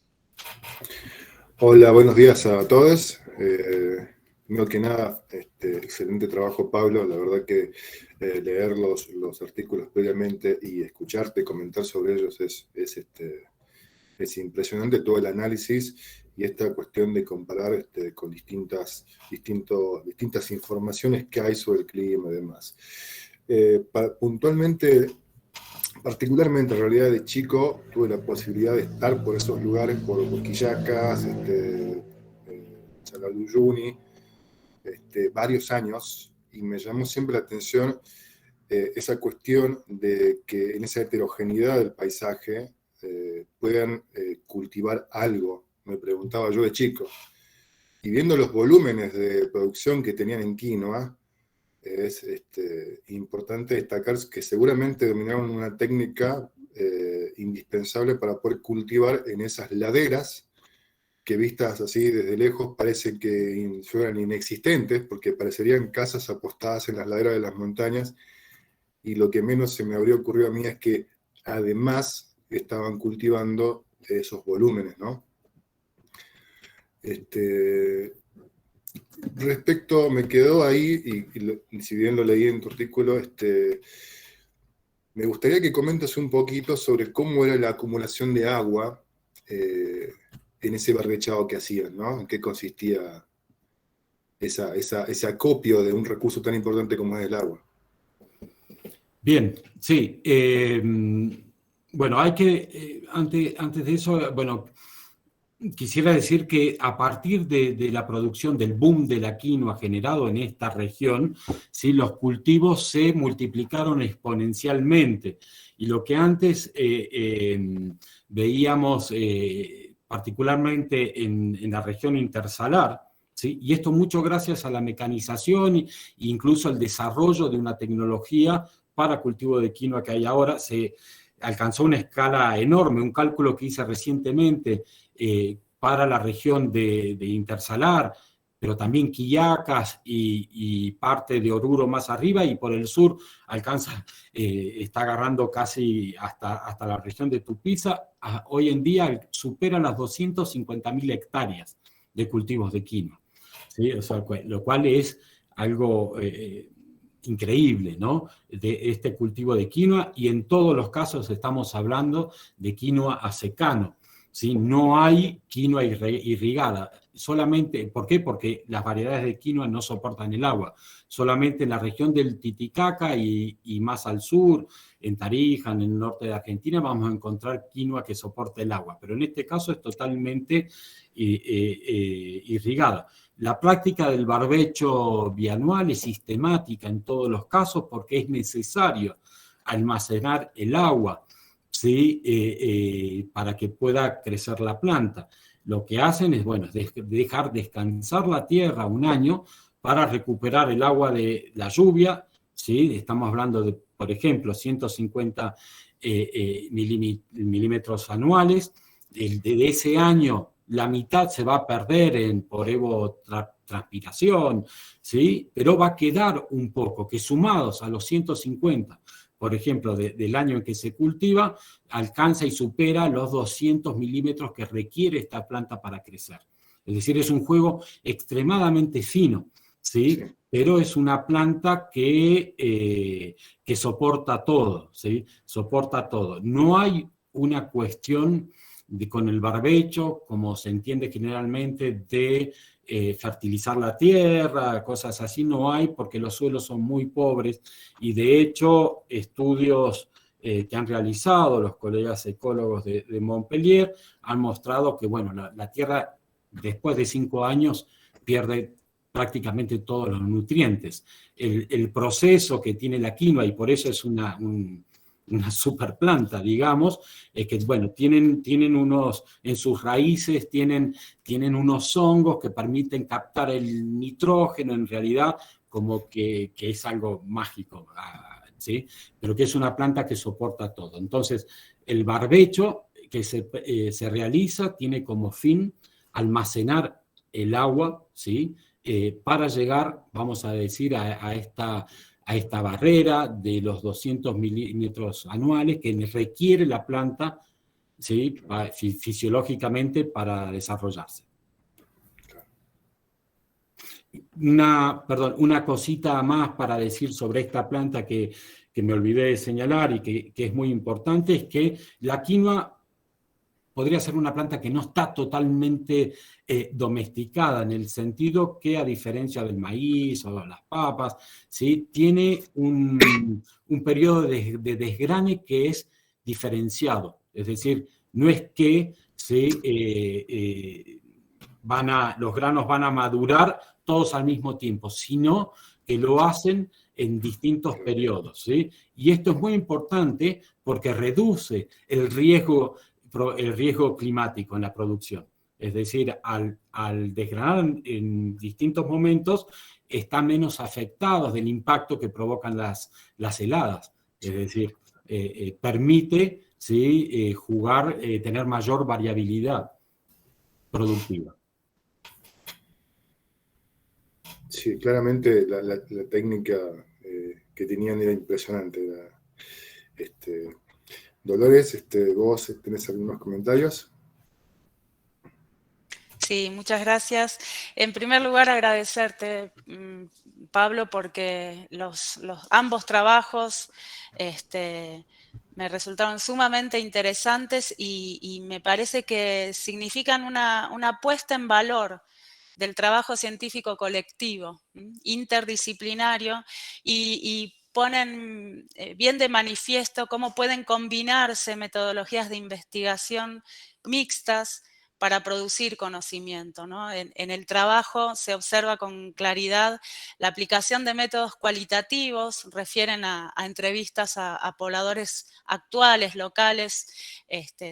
Hola, buenos días a todos. Primero que nada, excelente trabajo, Pablo. La verdad que leer los artículos previamente y escucharte comentar sobre ellos es impresionante, todo el análisis y esta cuestión de comparar con distintas informaciones que hay sobre el clima y demás. Particularmente, en realidad, de chico, tuve la posibilidad de estar por esos lugares, por Quillacas, Chalaluyuni, varios años, y me llamó siempre la atención esa cuestión de que en esa heterogeneidad del paisaje puedan cultivar algo, me preguntaba yo de chico. Y viendo los volúmenes de producción que tenían en quinoa, es importante destacar que seguramente dominaron una técnica indispensable para poder cultivar en esas laderas que vistas así desde lejos parecen que fueran inexistentes, porque parecerían casas apostadas en las laderas de las montañas, y lo que menos se me habría ocurrido a mí es que además estaban cultivando esos volúmenes, ¿no? Respecto, me quedó ahí, y si bien lo leí en tu artículo, me gustaría que comentes un poquito sobre cómo era la acumulación de agua en ese barbechado que hacían, ¿no? En qué consistía ese acopio de un recurso tan importante como es el agua. Bien, sí. Bueno, hay que, antes de eso, bueno, quisiera decir que a partir de la producción del boom de la quinoa generado en esta región, ¿sí? Los cultivos se multiplicaron exponencialmente. Y lo que antes veíamos particularmente en la región intersalar, ¿sí? Y esto mucho gracias a la mecanización e incluso al desarrollo de una tecnología para cultivo de quinoa que hay ahora, se alcanzó una escala enorme. Un cálculo que hice recientemente para la región de intersalar, pero también Quillacas y parte de Oruro más arriba, y por el sur alcanza, está agarrando casi hasta la región de Tupiza. Hoy en día supera las 250.000 hectáreas de cultivos de quinoa, ¿sí? O sea, lo cual es algo increíble, ¿no? De este cultivo de quinoa, y en todos los casos estamos hablando de quinoa a secano, ¿sí? No hay quinoa irrigada. Solamente, ¿por qué? Porque las variedades de quinoa no soportan el agua. Solamente en la región del Titicaca y más al sur, en Tarija, en el norte de Argentina, vamos a encontrar quinoa que soporta el agua, pero en este caso es totalmente irrigada. La práctica del barbecho bianual es sistemática en todos los casos porque es necesario almacenar el agua, ¿sí? Para que pueda crecer la planta. Lo que hacen es, bueno, dejar descansar la tierra un año para recuperar el agua de la lluvia, ¿sí? Estamos hablando de, por ejemplo, 150 milímetros anuales. De ese año, la mitad se va a perder por evapotranspiración, ¿sí? Pero va a quedar un poco, que sumados a los 150, por ejemplo, del año en que se cultiva, alcanza y supera los 200 milímetros que requiere esta planta para crecer. Es decir, es un juego extremadamente fino, ¿sí? Sí. Pero es una planta que soporta todo, ¿sí? Soporta todo. No hay una cuestión con el barbecho, como se entiende generalmente, de fertilizar la tierra, cosas así, no hay, porque los suelos son muy pobres, y de hecho estudios que han realizado los colegas ecólogos de Montpellier han mostrado que, bueno, la tierra después de 5 años pierde prácticamente todos los nutrientes. El proceso que tiene la quinoa, y por eso es una super planta, digamos, que, bueno, tienen unos, en sus raíces tienen unos hongos que permiten captar el nitrógeno, en realidad, como que es algo mágico, ¿sí? Pero que es una planta que soporta todo. Entonces, el barbecho que se realiza tiene como fin almacenar el agua, ¿sí? Para llegar, vamos a decir, a esta barrera de los 200 milímetros anuales que requiere la planta, ¿sí? Fisiológicamente para desarrollarse. Una cosita más para decir sobre esta planta que me olvidé de señalar y que es muy importante, es que la quinoa podría ser una planta que no está totalmente domesticada, en el sentido que, a diferencia del maíz o las papas, ¿sí? Tiene un periodo de desgrane que es diferenciado. Es decir, no es que los granos van a madurar todos al mismo tiempo, sino que lo hacen en distintos periodos, ¿sí? Y esto es muy importante porque reduce el riesgo climático en la producción. Es decir, al desgranar en distintos momentos, están menos afectados del impacto que provocan las heladas. Es decir, permite, ¿sí? Tener mayor variabilidad. productiva. Sí, claramente la técnica que tenían era impresionante. Dolores, vos tenés algunos comentarios. Sí, muchas gracias. En primer lugar, agradecerte, Pablo, porque ambos trabajos me resultaron sumamente interesantes y me parece que significan una puesta en valor del trabajo científico colectivo, interdisciplinario, y ponen bien de manifiesto cómo pueden combinarse metodologías de investigación mixtas para producir conocimiento, ¿no? En el trabajo se observa con claridad la aplicación de métodos cualitativos, refieren a entrevistas a pobladores actuales, locales,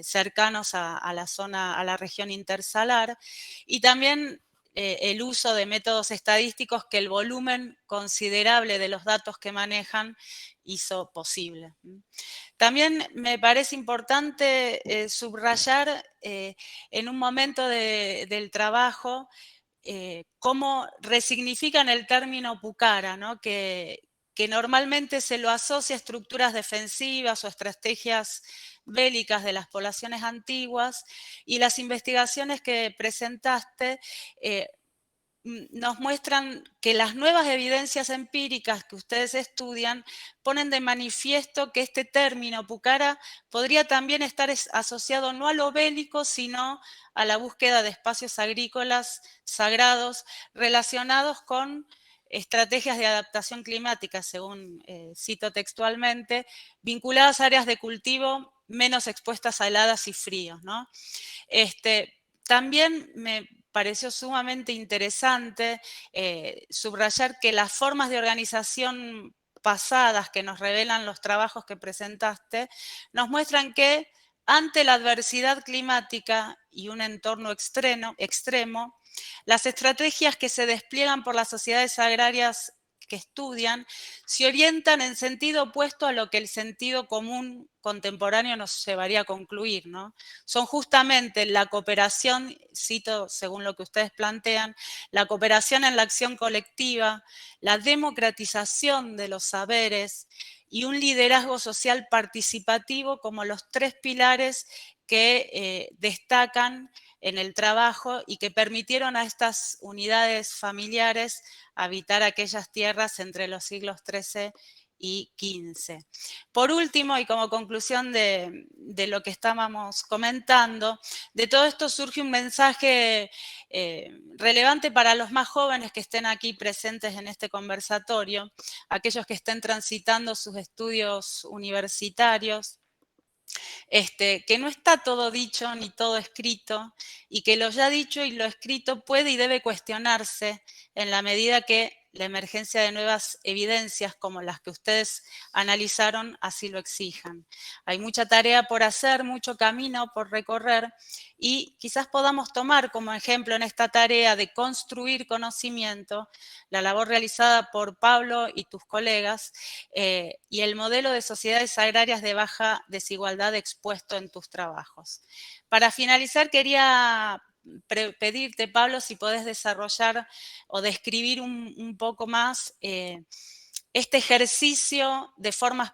cercanos a la zona, a la región intersalar, y también el uso de métodos estadísticos que el volumen considerable de los datos que manejan hizo posible. También me parece importante subrayar en un momento del trabajo cómo resignifican el término pucara, ¿no? que normalmente se lo asocia a estructuras defensivas o estrategias bélicas de las poblaciones antiguas, y las investigaciones que presentaste nos muestran que las nuevas evidencias empíricas que ustedes estudian ponen de manifiesto que este término pucara podría también estar asociado no a lo bélico, sino a la búsqueda de espacios agrícolas sagrados relacionados con estrategias de adaptación climática, según cito textualmente, vinculadas a áreas de cultivo menos expuestas a heladas y fríos, ¿no? También me pareció sumamente interesante subrayar que las formas de organización pasadas que nos revelan los trabajos que presentaste nos muestran que ante la adversidad climática y un entorno extremo, las estrategias que se despliegan por las sociedades agrarias que estudian se orientan en sentido opuesto a lo que el sentido común contemporáneo nos llevaría a concluir, ¿no? Son justamente la cooperación, cito según lo que ustedes plantean, la cooperación en la acción colectiva, la democratización de los saberes y un liderazgo social participativo como los tres pilares que destacan en el trabajo y que permitieron a estas unidades familiares habitar aquellas tierras entre los siglos XIII y XV. Por último, y como conclusión de lo que estábamos comentando, de todo esto surge un mensaje relevante para los más jóvenes que estén aquí presentes en este conversatorio, aquellos que estén transitando sus estudios universitarios, que no está todo dicho ni todo escrito, y que lo ya dicho y lo escrito puede y debe cuestionarse en la medida que la emergencia de nuevas evidencias como las que ustedes analizaron así lo exijan. Hay mucha tarea por hacer, mucho camino por recorrer, y quizás podamos tomar como ejemplo en esta tarea de construir conocimiento la labor realizada por Pablo y tus colegas y el modelo de sociedades agrarias de baja desigualdad expuesto en tus trabajos. Para finalizar, quería pedirte, Pablo, si podés desarrollar o describir un poco más este ejercicio de formas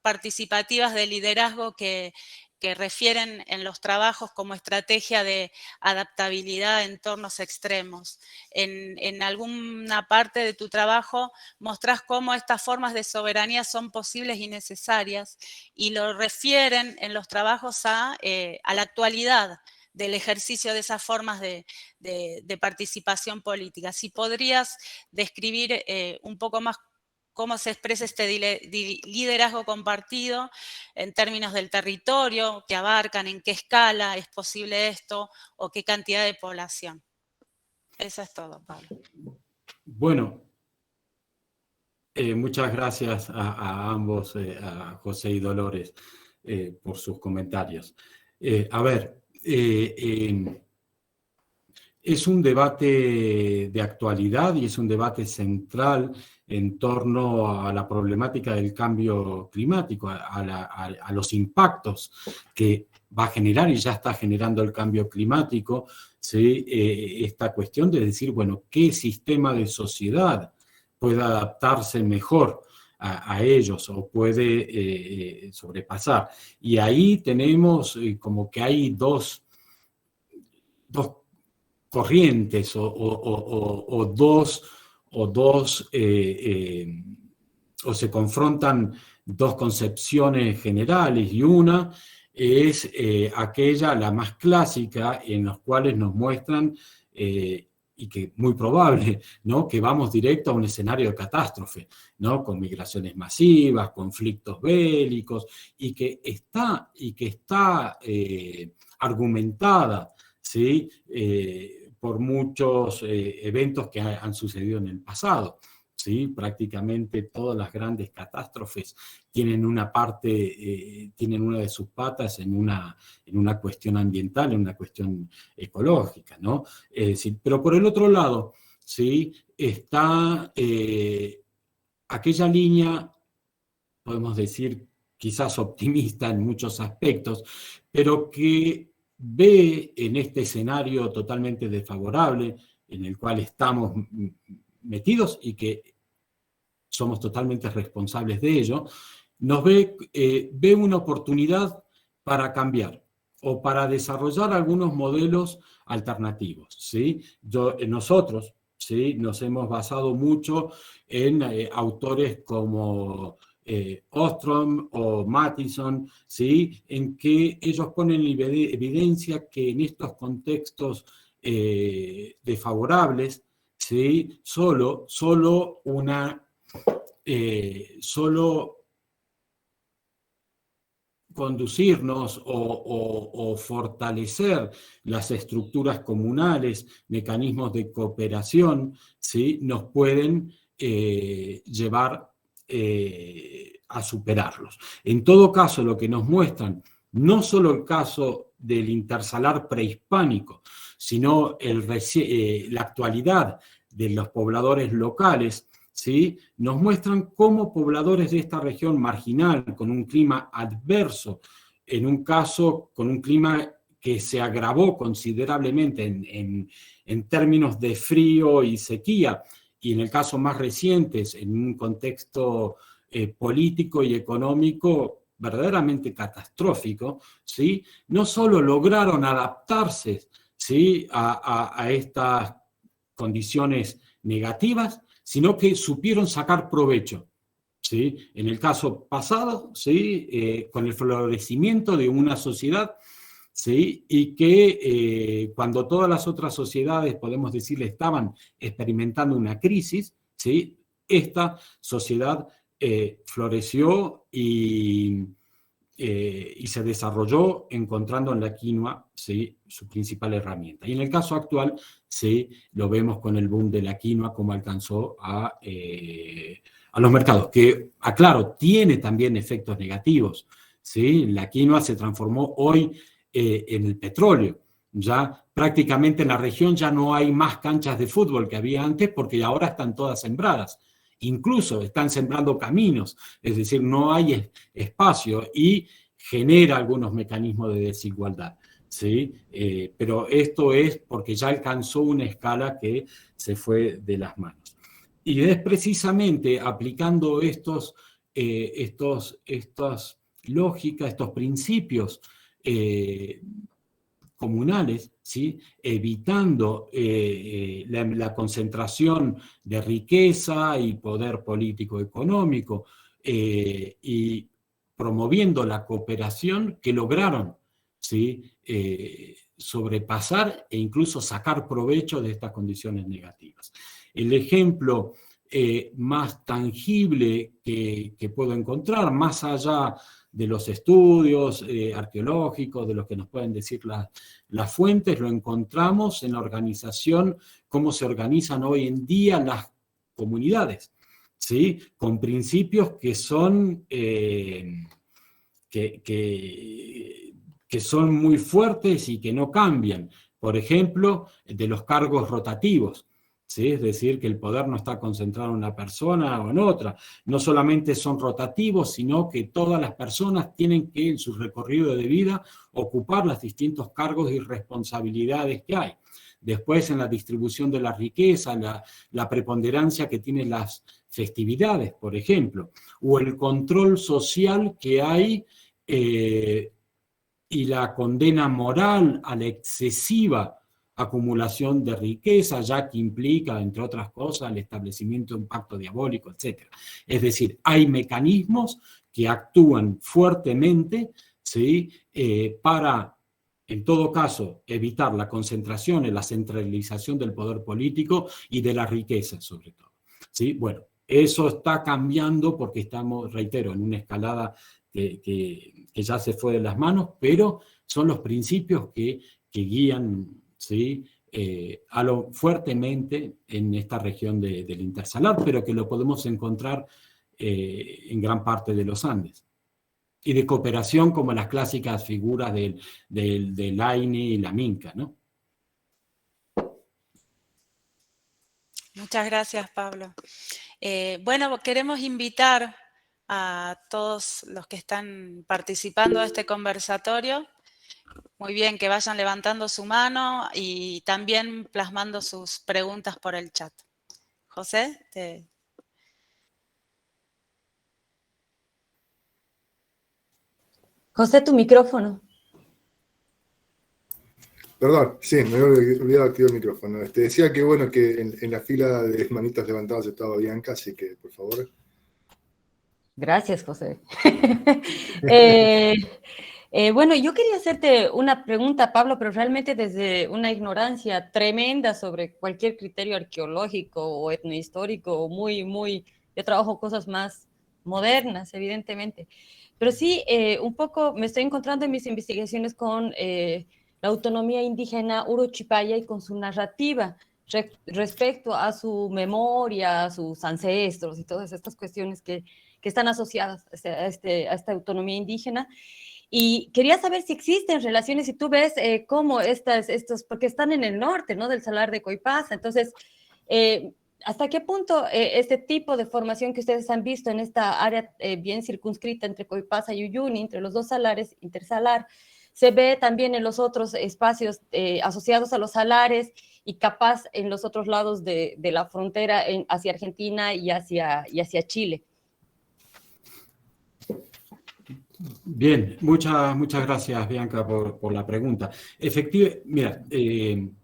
participativas de liderazgo que refieren en los trabajos como estrategia de adaptabilidad a entornos extremos. En alguna parte de tu trabajo mostrás cómo estas formas de soberanía son posibles y necesarias, y lo refieren en los trabajos a la actualidad del ejercicio de esas formas de participación política. Si podrías describir un poco más cómo se expresa este liderazgo compartido en términos del territorio que abarcan, en qué escala es posible esto o qué cantidad de población. Eso es todo, Pablo. Bueno, muchas gracias a ambos, a José y Dolores, por sus comentarios. A ver, es un debate de actualidad y es un debate central en torno a la problemática del cambio climático, a los impactos que va a generar y ya está generando el cambio climático, ¿sí? Esta cuestión de decir, bueno, ¿qué sistema de sociedad puede adaptarse mejor a ellos o puede sobrepasar? Y ahí tenemos como que hay dos corrientes o se confrontan dos concepciones generales, y una es aquella, la más clásica, en los cuales nos muestran, y que muy probable, ¿no?, que vamos directo a un escenario de catástrofe, ¿no?, con migraciones masivas, conflictos bélicos, y que está argumentada, ¿sí?, por muchos eventos que han sucedido en el pasado. ¿Sí? Prácticamente todas las grandes catástrofes tienen una parte, tienen una de sus patas en una cuestión ambiental, en una cuestión ecológica, ¿no? Sí, pero por el otro lado, ¿sí?, está aquella línea, podemos decir, quizás optimista en muchos aspectos, pero que ve en este escenario totalmente desfavorable en el cual estamos metidos y que somos totalmente responsables de ello, nos ve una oportunidad para cambiar o para desarrollar algunos modelos alternativos, ¿sí? Nosotros, ¿sí?, nos hemos basado mucho en autores como Ostrom o Mattison, ¿sí?, en que ellos ponen en evidencia que en estos contextos desfavorables, ¿sí?, solo conducirnos o fortalecer las estructuras comunales, mecanismos de cooperación, ¿sí?, nos pueden llevar a superarlos. En todo caso, lo que nos muestran, no solo el caso del intersalar prehispánico, sino la actualidad de los pobladores locales, ¿sí?, nos muestran cómo pobladores de esta región marginal, con un clima adverso, en un caso con un clima que se agravó considerablemente en términos de frío y sequía, y en el caso más recientes, en un contexto político y económico verdaderamente catastrófico, ¿sí?, no solo lograron adaptarse, ¿sí?, a estas condiciones negativas, sino que supieron sacar provecho, ¿sí? En el caso pasado, ¿sí?, con el florecimiento de una sociedad, ¿sí?, y que cuando todas las otras sociedades, podemos decirle, estaban experimentando una crisis, ¿sí?, esta sociedad floreció y se desarrolló encontrando en la quinoa, ¿sí?, su principal herramienta. Y en el caso actual, sí, lo vemos con el boom de la quinoa, como alcanzó a los mercados, que, aclaro, tiene también efectos negativos, ¿sí? La quinoa se transformó hoy en el petróleo. Ya prácticamente en la región ya no hay más canchas de fútbol que había antes, porque ahora están todas sembradas. Incluso están sembrando caminos, es decir, no hay espacio y genera algunos mecanismos de desigualdad, ¿sí? Pero esto es porque ya alcanzó una escala que se fue de las manos. Y es precisamente aplicando estas lógicas, estos principios comunales, ¿sí?, evitando la concentración de riqueza y poder político-económico y promoviendo la cooperación, que lograron, ¿sí?, sobrepasar e incluso sacar provecho de estas condiciones negativas. El ejemplo más tangible que puedo encontrar, más allá de los estudios arqueológicos, de lo que nos pueden decir las fuentes, lo encontramos en la organización, cómo se organizan hoy en día las comunidades, ¿sí?, con principios que son, que son muy fuertes y que no cambian. Por ejemplo, de los cargos rotativos, ¿sí? Es decir, que el poder no está concentrado en una persona o en otra. No solamente son rotativos, sino que todas las personas tienen que, en su recorrido de vida, ocupar los distintos cargos y responsabilidades que hay. Después, en la distribución de la riqueza, la preponderancia que tienen las festividades, por ejemplo, o el control social que hay y la condena moral a la excesiva acumulación de riqueza, ya que implica, entre otras cosas, el establecimiento de un pacto diabólico, etc. Es decir, hay mecanismos que actúan fuertemente, ¿sí? Para, en todo caso, evitar la concentración y la centralización del poder político y de la riqueza, sobre todo, ¿sí? Bueno, eso está cambiando porque estamos, reitero, en una escalada que ya se fue de las manos, pero son los principios que guían, ¿sí? Fuertemente en esta región del intersalar, pero que lo podemos encontrar en gran parte de los Andes. Y de cooperación como las clásicas figuras del AINI y la Minca, ¿no? Muchas gracias, Pablo. Bueno, queremos invitar a todos los que están participando de este conversatorio, muy bien, que vayan levantando su mano y también plasmando sus preguntas por el chat. José, José, tu micrófono. Perdón, sí, me había olvidado activar el micrófono. Decía que bueno, que en la fila de manitas levantadas estaba Bianca, así que, por favor. Gracias, José. Bueno, yo quería hacerte una pregunta, Pablo, pero realmente desde una ignorancia tremenda sobre cualquier criterio arqueológico o etnohistórico, o yo trabajo cosas más modernas, evidentemente. Pero sí, un poco me estoy encontrando en mis investigaciones con la autonomía indígena Uruchipaya y con su narrativa respecto a su memoria, a sus ancestros y todas estas cuestiones que están asociadas a esta autonomía indígena. Y quería saber si existen relaciones, si tú ves cómo estos, porque están en el norte, ¿no? Del Salar de Coipasa. Entonces, ¿hasta qué punto este tipo de formación que ustedes han visto en esta área bien circunscrita entre Coipasa y Uyuni, entre los dos salares, intersalar, se ve también en los otros espacios asociados a los salares y capaz en los otros lados de la frontera hacia Argentina y hacia Chile? Bien, muchas gracias, Bianca, por la pregunta. Efectivamente, mira, en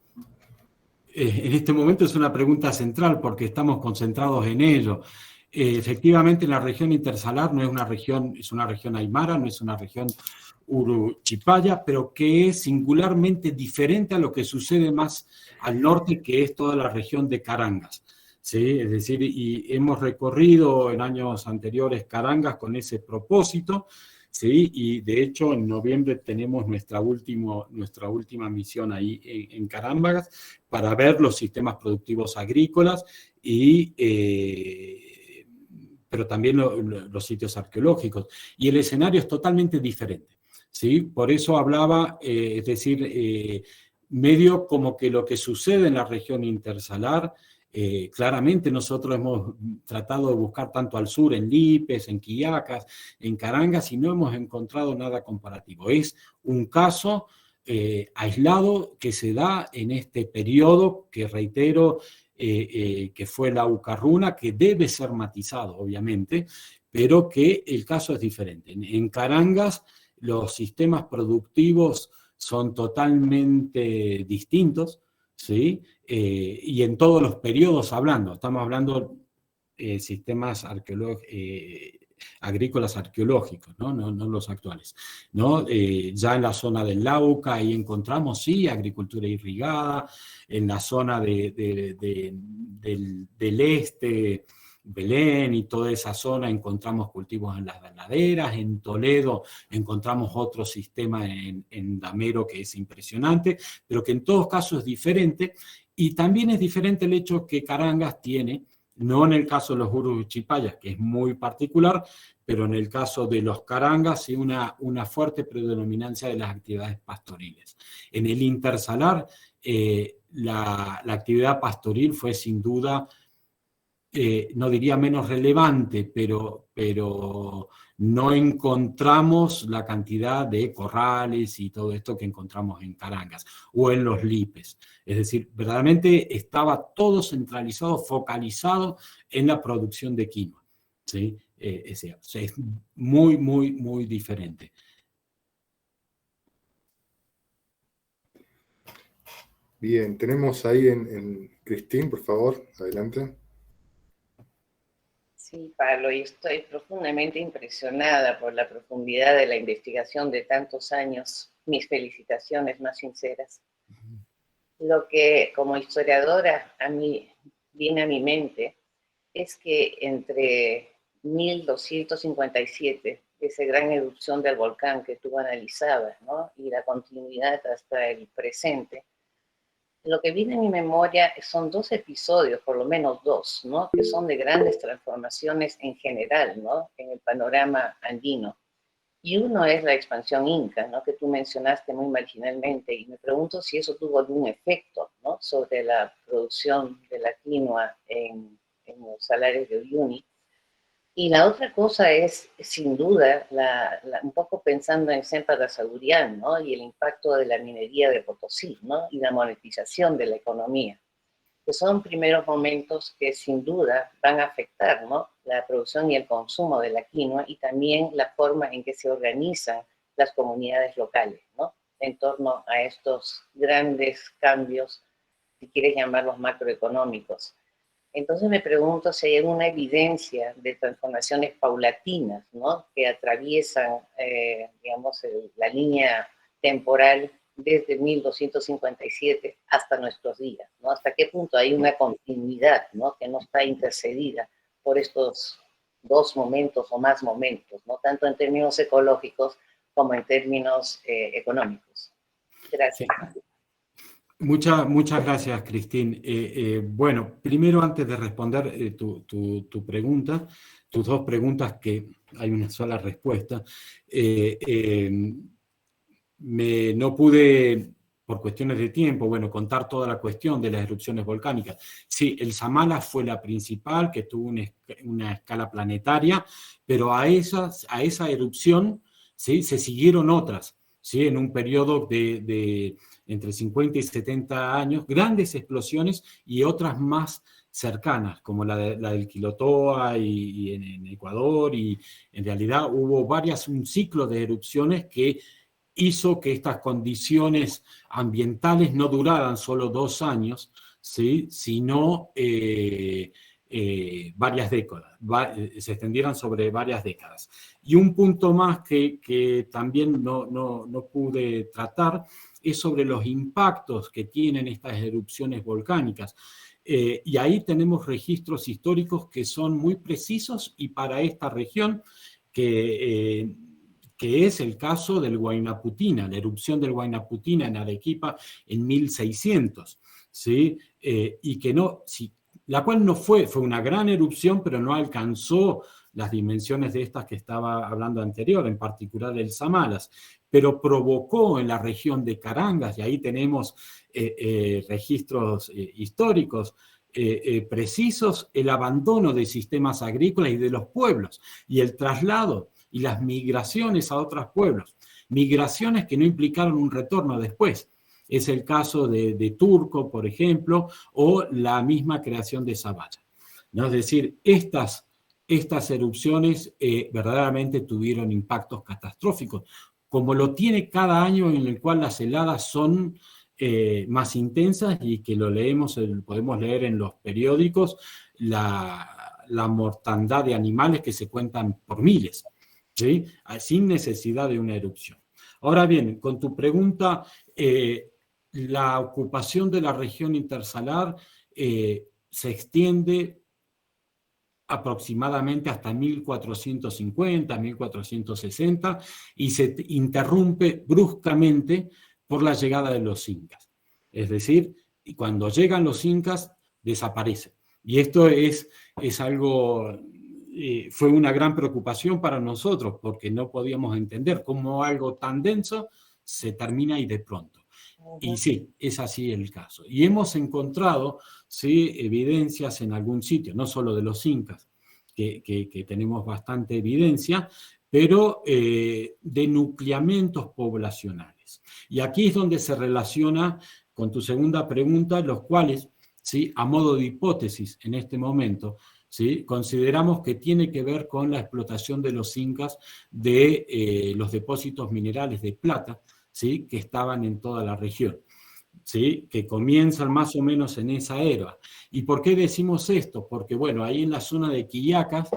este momento es una pregunta central porque estamos concentrados en ello. Efectivamente, la región intersalar no es una región aymara, no es una región uruchipaya, pero que es singularmente diferente a lo que sucede más al norte, que es toda la región de Carangas. ¿Sí? Es decir, y hemos recorrido en años anteriores Carangas con ese propósito, ¿sí? Y de hecho en noviembre tenemos nuestra última misión ahí en Carangas para ver los sistemas productivos agrícolas pero también los sitios arqueológicos. Y el escenario es totalmente diferente, ¿sí? Por eso hablaba, es decir, medio como que lo que sucede en la región intersalar, claramente nosotros hemos tratado de buscar tanto al sur, en Lipes, en Quillaca, en Carangas, y no hemos encontrado nada comparativo. Es un caso aislado que se da en este periodo, que reitero, que fue la Ucarruna, que debe ser matizado, obviamente, pero que el caso es diferente. En Carangas los sistemas productivos son totalmente distintos, ¿sí? Y en todos los periodos estamos hablando de sistemas agrícolas arqueológicos, ¿no? No los actuales, ¿no? Ya en la zona del Lauca, ahí encontramos, sí, agricultura irrigada, en la zona del este, Belén y toda esa zona encontramos cultivos en las laderas, en Toledo encontramos otro sistema en Damero que es impresionante, pero que en todos casos es diferente, y también es diferente el hecho que Carangas tiene, no en el caso de los uruchipayas, que es muy particular, pero en el caso de los Carangas sí una fuerte predominancia de las actividades pastoriles. En el intersalar la actividad pastoril fue sin duda, no diría menos relevante, pero no encontramos la cantidad de corrales y todo esto que encontramos en Carangas o en los Lipes. Es decir, verdaderamente estaba todo centralizado, focalizado en la producción de quinoa, ¿sí? Es muy, muy, muy diferente. Bien, tenemos ahí en Cristín, por favor, adelante. Sí, Pablo, y estoy profundamente impresionada por la profundidad de la investigación de tantos años. Mis felicitaciones más sinceras. Lo que como historiadora a mí viene a mi mente es que entre 1257, esa gran erupción del volcán que tú analizabas, ¿no? Y la continuidad hasta el presente, lo que viene en mi memoria son dos episodios, por lo menos dos, ¿no? Que son de grandes transformaciones en general, ¿no? En el panorama andino. Y uno es la expansión inca, ¿no? Que tú mencionaste muy marginalmente, y me pregunto si eso tuvo algún efecto, ¿no? Sobre la producción de la quinoa en los salares de Uyuni. Y la otra cosa es, sin duda, un poco pensando en Semper Dazaurian, ¿no? Y el impacto de la minería de Potosí, ¿no? Y la monetización de la economía, que son primeros momentos que sin duda van a afectar, ¿no? La producción y el consumo de la quinoa y también la forma en que se organizan las comunidades locales, ¿no? En torno a estos grandes cambios, si quieres llamarlos macroeconómicos. Entonces me pregunto si hay alguna evidencia de transformaciones paulatinas, ¿no? Que atraviesan, digamos, la línea temporal desde 1257 hasta nuestros días, ¿no? Hasta qué punto hay una continuidad, ¿no? Que no está intercedida por estos dos momentos o más momentos, ¿no? Tanto en términos ecológicos como en términos económicos. Gracias. Sí. Muchas gracias, Cristín. Bueno, primero, antes de responder tu pregunta, tus dos preguntas, que hay una sola respuesta, no pude, por cuestiones de tiempo, bueno, contar toda la cuestión de las erupciones volcánicas. Sí, el Samala fue la principal, que tuvo una escala planetaria, pero a esa erupción, ¿sí?, se siguieron otras, ¿sí?, en un periodo de entre 50 y 70 años, grandes explosiones y otras más cercanas, como la del Quilotoa y en Ecuador, y en realidad hubo un ciclo de erupciones que hizo que estas condiciones ambientales no duraran solo 2 años, ¿sí?, sino varias décadas, se extendieran sobre varias décadas. Y un punto más que también no pude tratar es sobre los impactos que tienen estas erupciones volcánicas. Y ahí tenemos registros históricos que son muy precisos, y para esta región, que es el caso del Huayna Putina, la erupción del Huayna Putina en Arequipa en 1600, ¿sí? Y que la cual no fue una gran erupción, pero no alcanzó las dimensiones de estas que estaba hablando anterior, en particular el Samalas, pero provocó en la región de Carangas, y ahí tenemos registros históricos precisos, el abandono de sistemas agrícolas y de los pueblos, y el traslado y las migraciones a otros pueblos, migraciones que no implicaron un retorno después. Es el caso de Turco, por ejemplo, o la misma creación de Zaballa, ¿no? Es decir, estas erupciones verdaderamente tuvieron impactos catastróficos, como lo tiene cada año en el cual las heladas son más intensas, y que podemos leer en los periódicos la mortandad de animales que se cuentan por miles, ¿sí?, sin necesidad de una erupción. Ahora bien, con tu pregunta, la ocupación de la región intersalar se extiende aproximadamente hasta 1450, 1460, y se interrumpe bruscamente por la llegada de los incas. Es decir, cuando llegan los incas, desaparecen. Y esto es algo, fue una gran preocupación para nosotros, porque no podíamos entender cómo algo tan denso se termina y de pronto. Y sí, es así el caso. Y hemos encontrado, ¿sí?, evidencias en algún sitio, no solo de los incas, que tenemos bastante evidencia, pero de nucleamientos poblacionales. Y aquí es donde se relaciona con tu segunda pregunta, los cuales, ¿sí?, a modo de hipótesis en este momento, ¿sí?, consideramos que tiene que ver con la explotación de los incas de los depósitos minerales de plata, ¿sí?, que estaban en toda la región, ¿sí?, que comienzan más o menos en esa era. ¿Y por qué decimos esto? Porque, bueno, ahí en la zona de Quillacas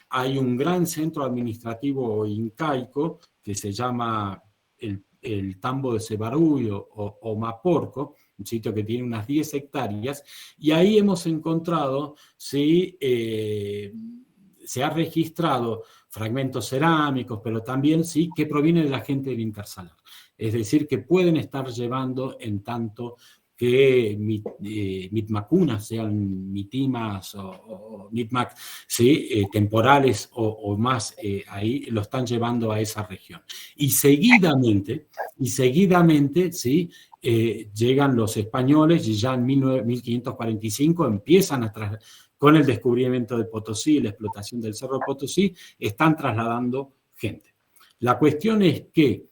hay un gran centro administrativo incaico que se llama el Tambo de Cebarullo o Maporco, un sitio que tiene unas 10 hectáreas, y ahí hemos encontrado, ¿sí?, se ha registrado fragmentos cerámicos, pero también, sí, que provienen de la gente del intersalar. Es decir, que pueden estar llevando en tanto que mitmacunas, sean mitimas o mitmac, ¿sí?, temporales o más, ahí lo están llevando a esa región. Y seguidamente, ¿sí?, llegan los españoles y ya en 1545 empiezan con el descubrimiento de Potosí, la explotación del Cerro Potosí, están trasladando gente. La cuestión es que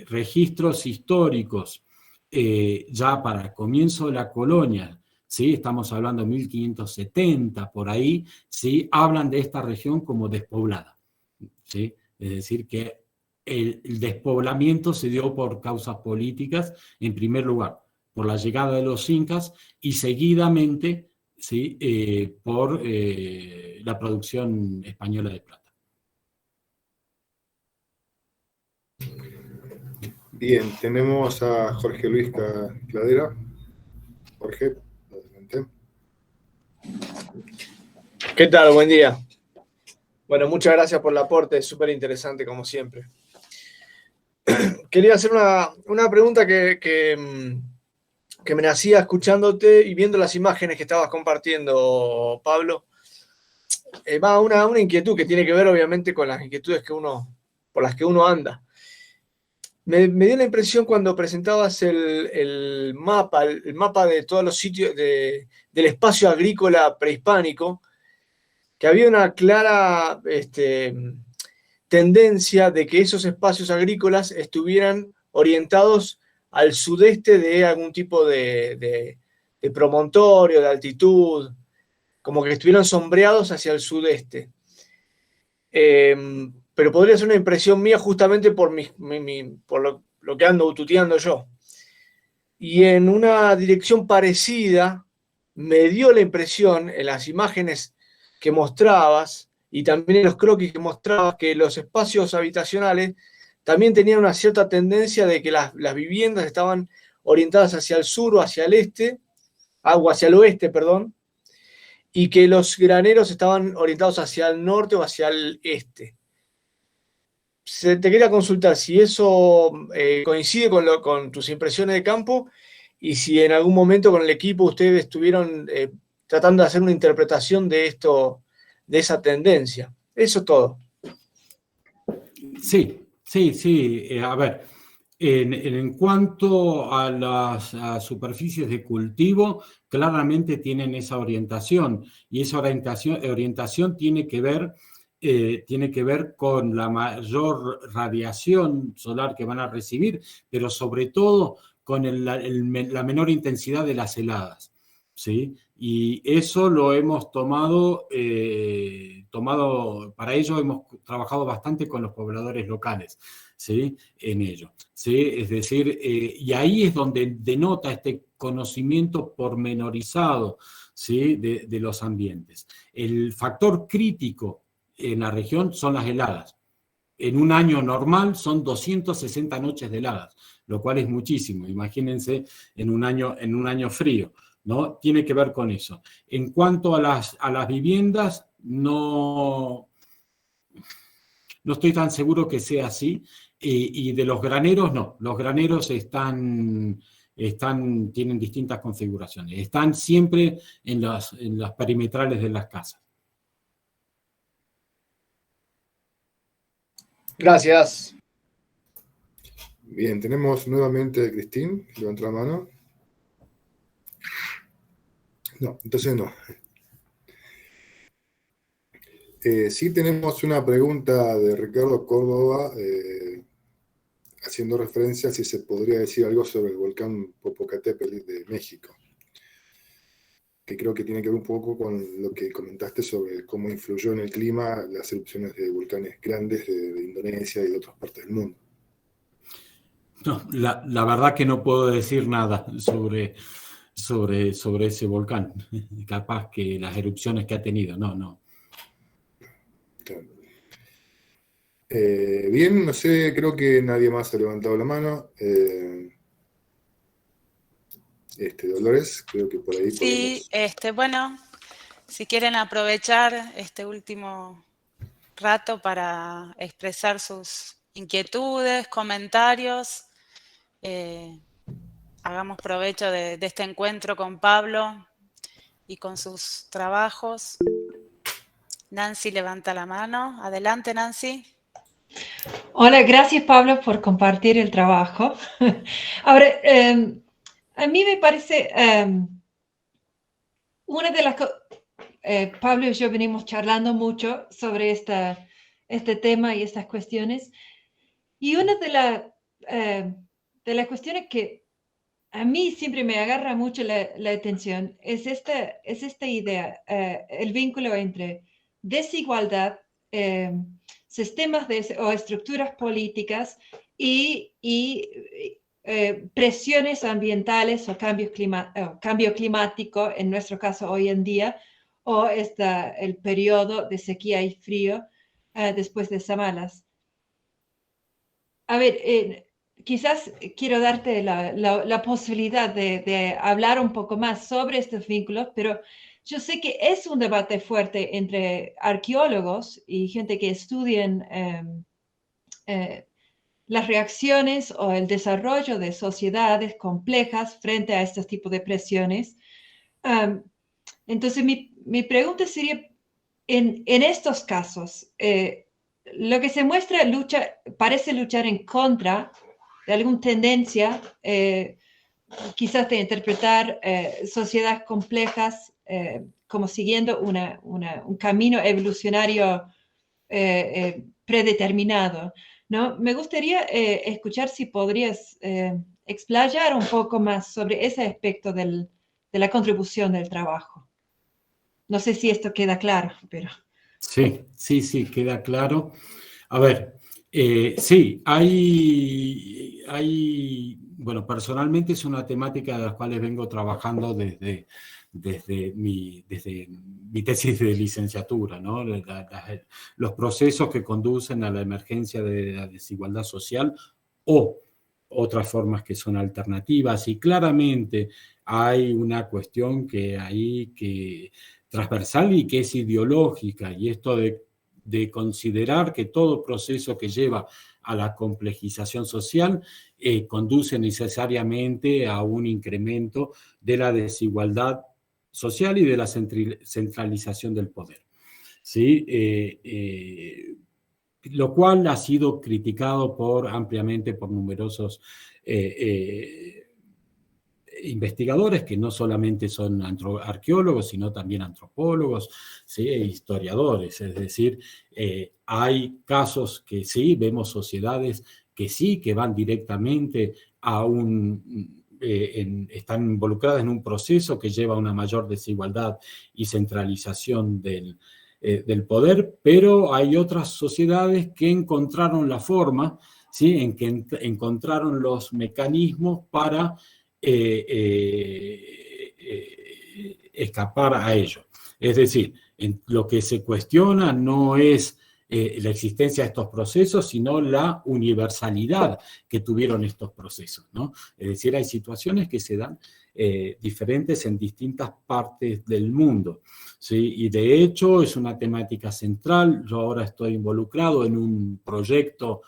registros históricos ya para el comienzo de la colonia, ¿sí?, estamos hablando de 1570, por ahí, ¿sí?, hablan de esta región como despoblada, ¿sí? Es decir, que el despoblamiento se dio por causas políticas, en primer lugar, por la llegada de los incas y seguidamente, ¿sí?, por la producción española de plata. Bien, tenemos a Jorge Luis Cladera. Jorge, adelante. ¿Qué tal? Buen día. Bueno, muchas gracias por el aporte, es súper interesante como siempre. Quería hacer una pregunta que me nacía escuchándote y viendo las imágenes que estabas compartiendo, Pablo. Va una inquietud que tiene que ver obviamente con las inquietudes por las que uno anda. Me dio la impresión cuando presentabas el mapa de todos los sitios del espacio agrícola prehispánico, que había una clara tendencia de que esos espacios agrícolas estuvieran orientados al sudeste de algún tipo de promontorio, de altitud, como que estuvieran sombreados hacia el sudeste. Pero podría ser una impresión mía justamente por lo que ando tuteando yo. Y en una dirección parecida me dio la impresión en las imágenes que mostrabas y también en los croquis que mostrabas que los espacios habitacionales también tenían una cierta tendencia de que las viviendas estaban orientadas hacia el sur o hacia el este, o hacia el oeste, perdón, y que los graneros estaban orientados hacia el norte o hacia el este. Te quería consultar si eso coincide con tus impresiones de campo y si en algún momento con el equipo ustedes estuvieron tratando de hacer una interpretación de esto, de esa tendencia. Eso todo. Sí. A ver, en cuanto a las superficies de cultivo, claramente tienen esa orientación, y esa orientación tiene que ver con la mayor radiación solar que van a recibir, pero sobre todo con la menor intensidad de las heladas, ¿sí? Y eso lo hemos tomado, para ello hemos trabajado bastante con los pobladores locales, ¿sí?, en ello, ¿sí? Es decir, y ahí es donde denota este conocimiento pormenorizado, ¿sí?, de los ambientes. El factor crítico en la región son las heladas. En un año normal son 260 noches de heladas, lo cual es muchísimo. Imagínense en un año frío, ¿no? Tiene que ver con eso. En cuanto a las viviendas, no estoy tan seguro que sea así. Y de los graneros, no. Los graneros tienen distintas configuraciones. Están siempre en las perimetrales de las casas. Gracias. Bien, tenemos nuevamente a Cristín, levantó la mano. No, entonces no. Sí tenemos una pregunta de Ricardo Córdoba, haciendo referencia a si se podría decir algo sobre el volcán Popocatépetl de México, que creo que tiene que ver un poco con lo que comentaste sobre cómo influyó en el clima las erupciones de volcanes grandes de Indonesia y de otras partes del mundo. No, la verdad que no puedo decir nada sobre ese volcán. Capaz que las erupciones que ha tenido, no. Claro. Bien, no sé, creo que nadie más ha levantado la mano. Dolores, creo que por ahí Sí, podemos... bueno, si quieren aprovechar este último rato para expresar sus inquietudes, comentarios, hagamos provecho de este encuentro con Pablo y con sus trabajos. Nancy levanta la mano. Adelante, Nancy. Hola, gracias Pablo por compartir el trabajo. Ahora, a mí me parece, una de las cosas, Pablo y yo venimos charlando mucho sobre este tema y estas cuestiones, y una de las cuestiones que a mí siempre me agarra mucho la atención es esta idea, el vínculo entre desigualdad, sistemas o estructuras políticas y presiones ambientales o cambio climático, en nuestro caso hoy en día, o el periodo de sequía y frío después de Samalas. A ver, quizás quiero darte la posibilidad de hablar un poco más sobre estos vínculos, pero yo sé que es un debate fuerte entre arqueólogos y gente que estudian las reacciones o el desarrollo de sociedades complejas frente a estos tipos de presiones. Entonces, mi pregunta sería, en estos casos, lo que se muestra parece luchar en contra de alguna tendencia, quizás de interpretar sociedades complejas como siguiendo un camino evolucionario predeterminado, ¿no? Me gustaría escuchar si podrías explayar un poco más sobre ese aspecto de la contribución del trabajo. No sé si esto queda claro, pero... Sí, queda claro. A ver, sí, bueno, personalmente es una temática de la cual vengo trabajando desde mi tesis de licenciatura, ¿no? Los procesos que conducen a la emergencia de la desigualdad social o otras formas que son alternativas, y claramente hay una cuestión que transversal y que es ideológica, y esto de considerar que todo proceso que lleva a la complejización social conduce necesariamente a un incremento de la desigualdad social y de la centralización del poder. ¿Sí? Lo cual ha sido criticado ampliamente por numerosos investigadores que no solamente son arqueólogos, sino también antropólogos, ¿sí? E historiadores. Es decir, hay casos que sí, vemos sociedades que sí, que van directamente a están involucradas en un proceso que lleva a una mayor desigualdad y centralización del poder, pero hay otras sociedades que encontraron la forma, ¿sí? En que encontraron los mecanismos para escapar a ello. Es decir, lo que se cuestiona no es la existencia de estos procesos, sino la universalidad que tuvieron estos procesos, ¿no? Es decir, hay situaciones que se dan diferentes en distintas partes del mundo, ¿sí? Y de hecho es una temática central. Yo ahora estoy involucrado en un proyecto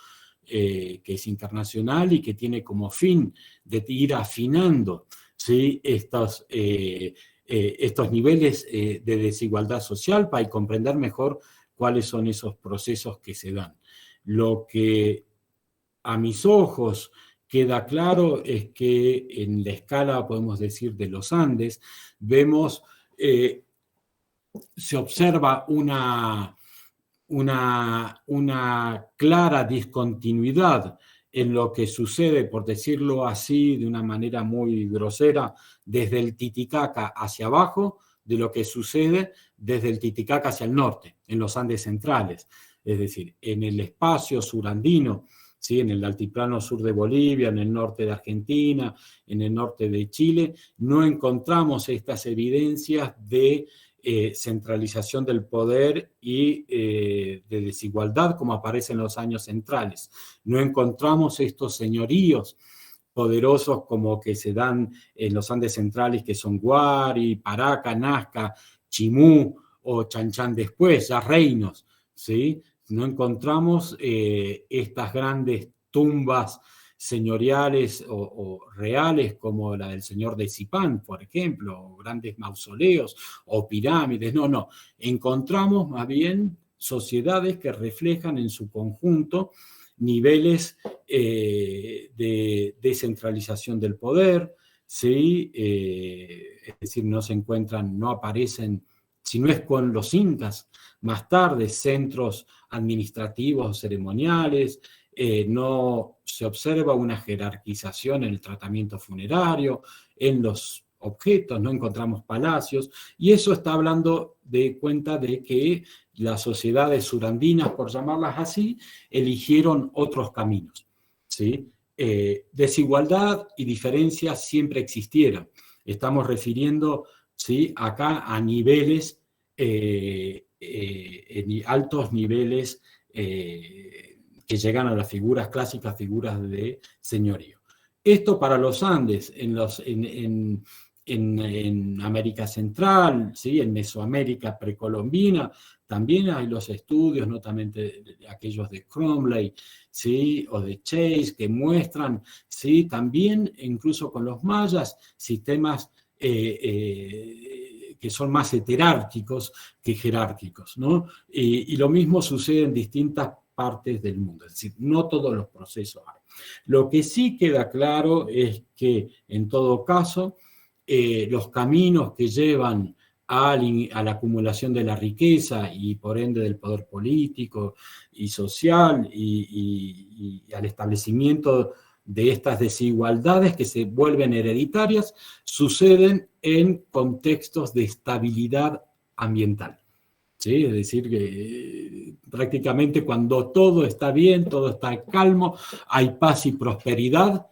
que es internacional y que tiene como fin de ir afinando, ¿sí? estos niveles de desigualdad social para comprender mejor cuáles son esos procesos que se dan. Lo que a mis ojos queda claro es que en la escala, podemos decir, de los Andes, vemos, se observa una clara discontinuidad en lo que sucede, por decirlo así, de una manera muy grosera, desde el Titicaca hacia abajo, de lo que sucede desde el Titicaca hacia el norte, en los Andes centrales. Es decir, en el espacio surandino, ¿sí? En el altiplano sur de Bolivia, en el norte de Argentina, en el norte de Chile, no encontramos estas evidencias de centralización del poder y de desigualdad como aparece en los años centrales. No encontramos estos señoríos poderosos como que se dan en los Andes centrales, que son Huari, Paraca, Nazca, Chimú o Chan Chan después, ya reinos, ¿sí? No encontramos estas grandes tumbas señoriales o reales como la del señor de Zipán, por ejemplo, o grandes mausoleos o pirámides. No. Encontramos más bien sociedades que reflejan en su conjunto niveles de descentralización del poder, ¿sí? Es decir, no aparecen, si no es con los incas, más tarde, centros administrativos o ceremoniales. No se observa una jerarquización en el tratamiento funerario, en los objetos, no encontramos palacios, y eso está hablando de cuenta de que las sociedades surandinas, por llamarlas así, eligieron otros caminos, ¿sí? Desigualdad y diferencias siempre existieron. Estamos refiriendo, ¿sí?, acá a niveles, altos niveles que llegan a las figuras clásicas, figuras de señorío. Esto para los Andes, en América Central, ¿sí?, en Mesoamérica precolombina, también hay los estudios, notamente aquellos de Cromley, ¿sí?, o de Chase, que muestran, ¿sí?, también, incluso con los mayas, sistemas que son más heterárquicos que jerárquicos, ¿no? Y lo mismo sucede en distintas partes del mundo, es decir, no todos los procesos hay. Lo que sí queda claro es que, en todo caso, los caminos que llevan a la acumulación de la riqueza y por ende del poder político y social y al establecimiento de estas desigualdades que se vuelven hereditarias, suceden en contextos de estabilidad ambiental. ¿Sí? Es decir, que prácticamente cuando todo está bien, todo está calmo, hay paz y prosperidad,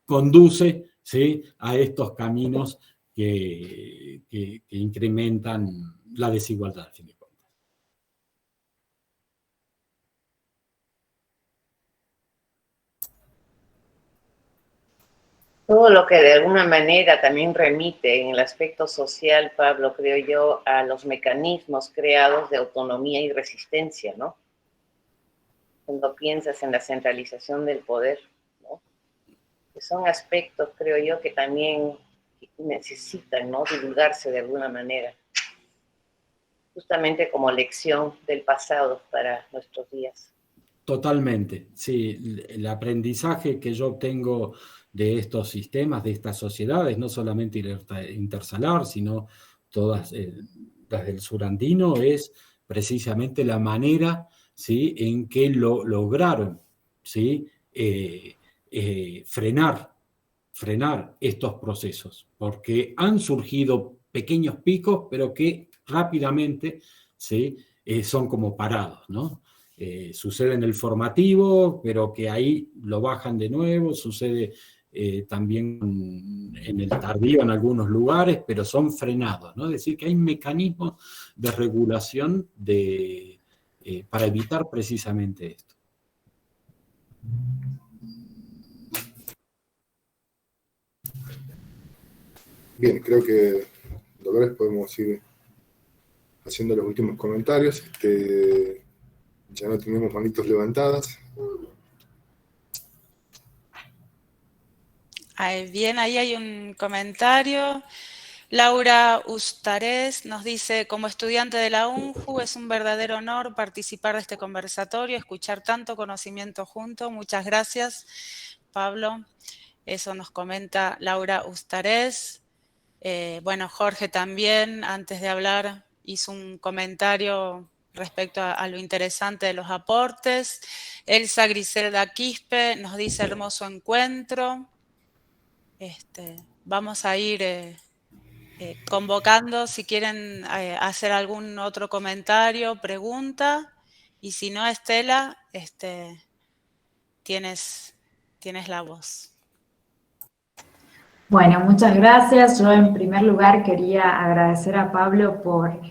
conduce, ¿sí?, a estos caminos que incrementan la desigualdad, al fin de cuentas. Todo lo que de alguna manera también remite en el aspecto social, Pablo, creo yo, a los mecanismos creados de autonomía y resistencia, ¿no? Cuando piensas en la centralización del poder, ¿no? Que son aspectos, creo yo, que también necesitan, ¿no?, divulgarse de alguna manera, justamente como lección del pasado para nuestros días. Totalmente, sí. El aprendizaje que yo obtengo de estos sistemas, de estas sociedades, no solamente intersalar, sino todas las del surandino, es precisamente la manera, ¿sí?, en que lograron, ¿sí?, frenar estos procesos, porque han surgido pequeños picos, pero que rápidamente, ¿sí?, son como parados, ¿no? Sucede en el formativo, pero que ahí lo bajan de nuevo, sucede también en el tardío en algunos lugares, pero son frenados, ¿no? Es decir, que hay mecanismos de regulación para evitar precisamente esto. Bien, creo que, Dolores, podemos ir haciendo los últimos comentarios. Ya no tenemos manitos levantadas. Bien, ahí hay un comentario. Laura Ustares nos dice: como estudiante de la UNJU, es un verdadero honor participar de este conversatorio, escuchar tanto conocimiento junto. Muchas gracias Pablo. Eso nos comenta Laura Ustarés. Bueno, Jorge también, antes de hablar, hizo un comentario respecto a lo interesante de los aportes. Elsa Griselda Quispe nos dice hermoso encuentro. Vamos a ir convocando si quieren hacer algún otro comentario, pregunta. Y si no, Estela, tienes la voz. Bueno, muchas gracias. Yo en primer lugar quería agradecer a Pablo por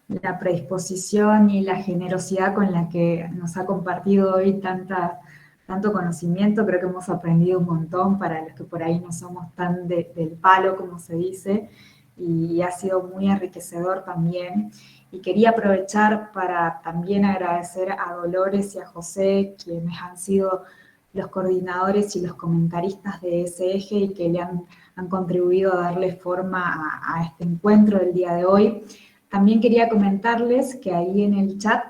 la predisposición y la generosidad con la que nos ha compartido hoy tanto conocimiento. Creo que hemos aprendido un montón para los que por ahí no somos tan del palo, como se dice, y ha sido muy enriquecedor también. Y quería aprovechar para también agradecer a Dolores y a José, quienes han sido los coordinadores y los comentaristas de ese eje y que le han contribuido a darle forma a este encuentro del día de hoy. También quería comentarles que ahí en el chat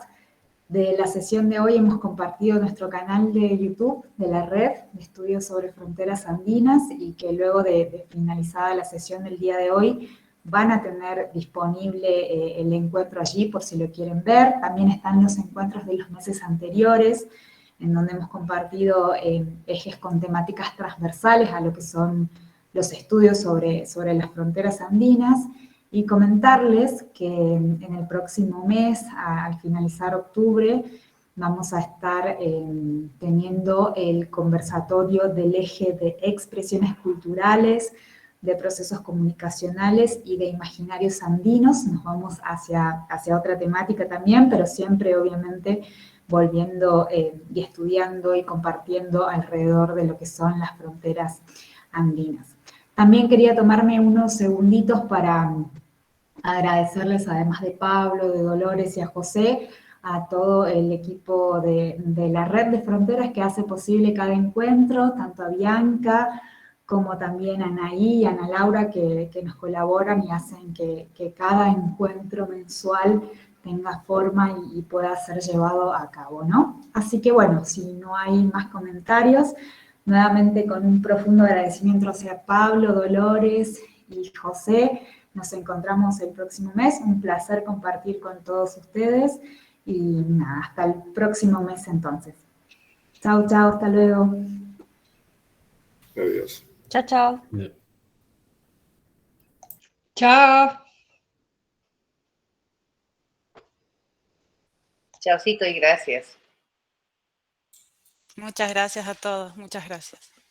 de la sesión de hoy hemos compartido nuestro canal de YouTube de la Red de Estudios sobre Fronteras Andinas y que luego de finalizada la sesión del día de hoy van a tener disponible el encuentro allí por si lo quieren ver. También están los encuentros de los meses anteriores, en donde hemos compartido ejes con temáticas transversales a lo que son los estudios sobre las fronteras andinas, y comentarles que en el próximo mes, al finalizar octubre, vamos a estar teniendo el conversatorio del eje de expresiones culturales, de procesos comunicacionales y de imaginarios andinos. Nos vamos hacia otra temática también, pero siempre obviamente volviendo y estudiando y compartiendo alrededor de lo que son las fronteras andinas. También quería tomarme unos segunditos para agradecerles, además de Pablo, de Dolores y a José, a todo el equipo de la Red de Fronteras que hace posible cada encuentro, tanto a Bianca como también a Anaí y a Ana Laura que nos colaboran y hacen que cada encuentro mensual tenga forma y pueda ser llevado a cabo, ¿no? Así que bueno, si no hay más comentarios, nuevamente con un profundo agradecimiento hacia Pablo, Dolores y José, nos encontramos el próximo mes. Un placer compartir con todos ustedes y nada, hasta el próximo mes entonces. Chao, chao, hasta luego. Adiós. Chao, chao. Chao. Chaucito y gracias. Muchas gracias a todos, muchas gracias.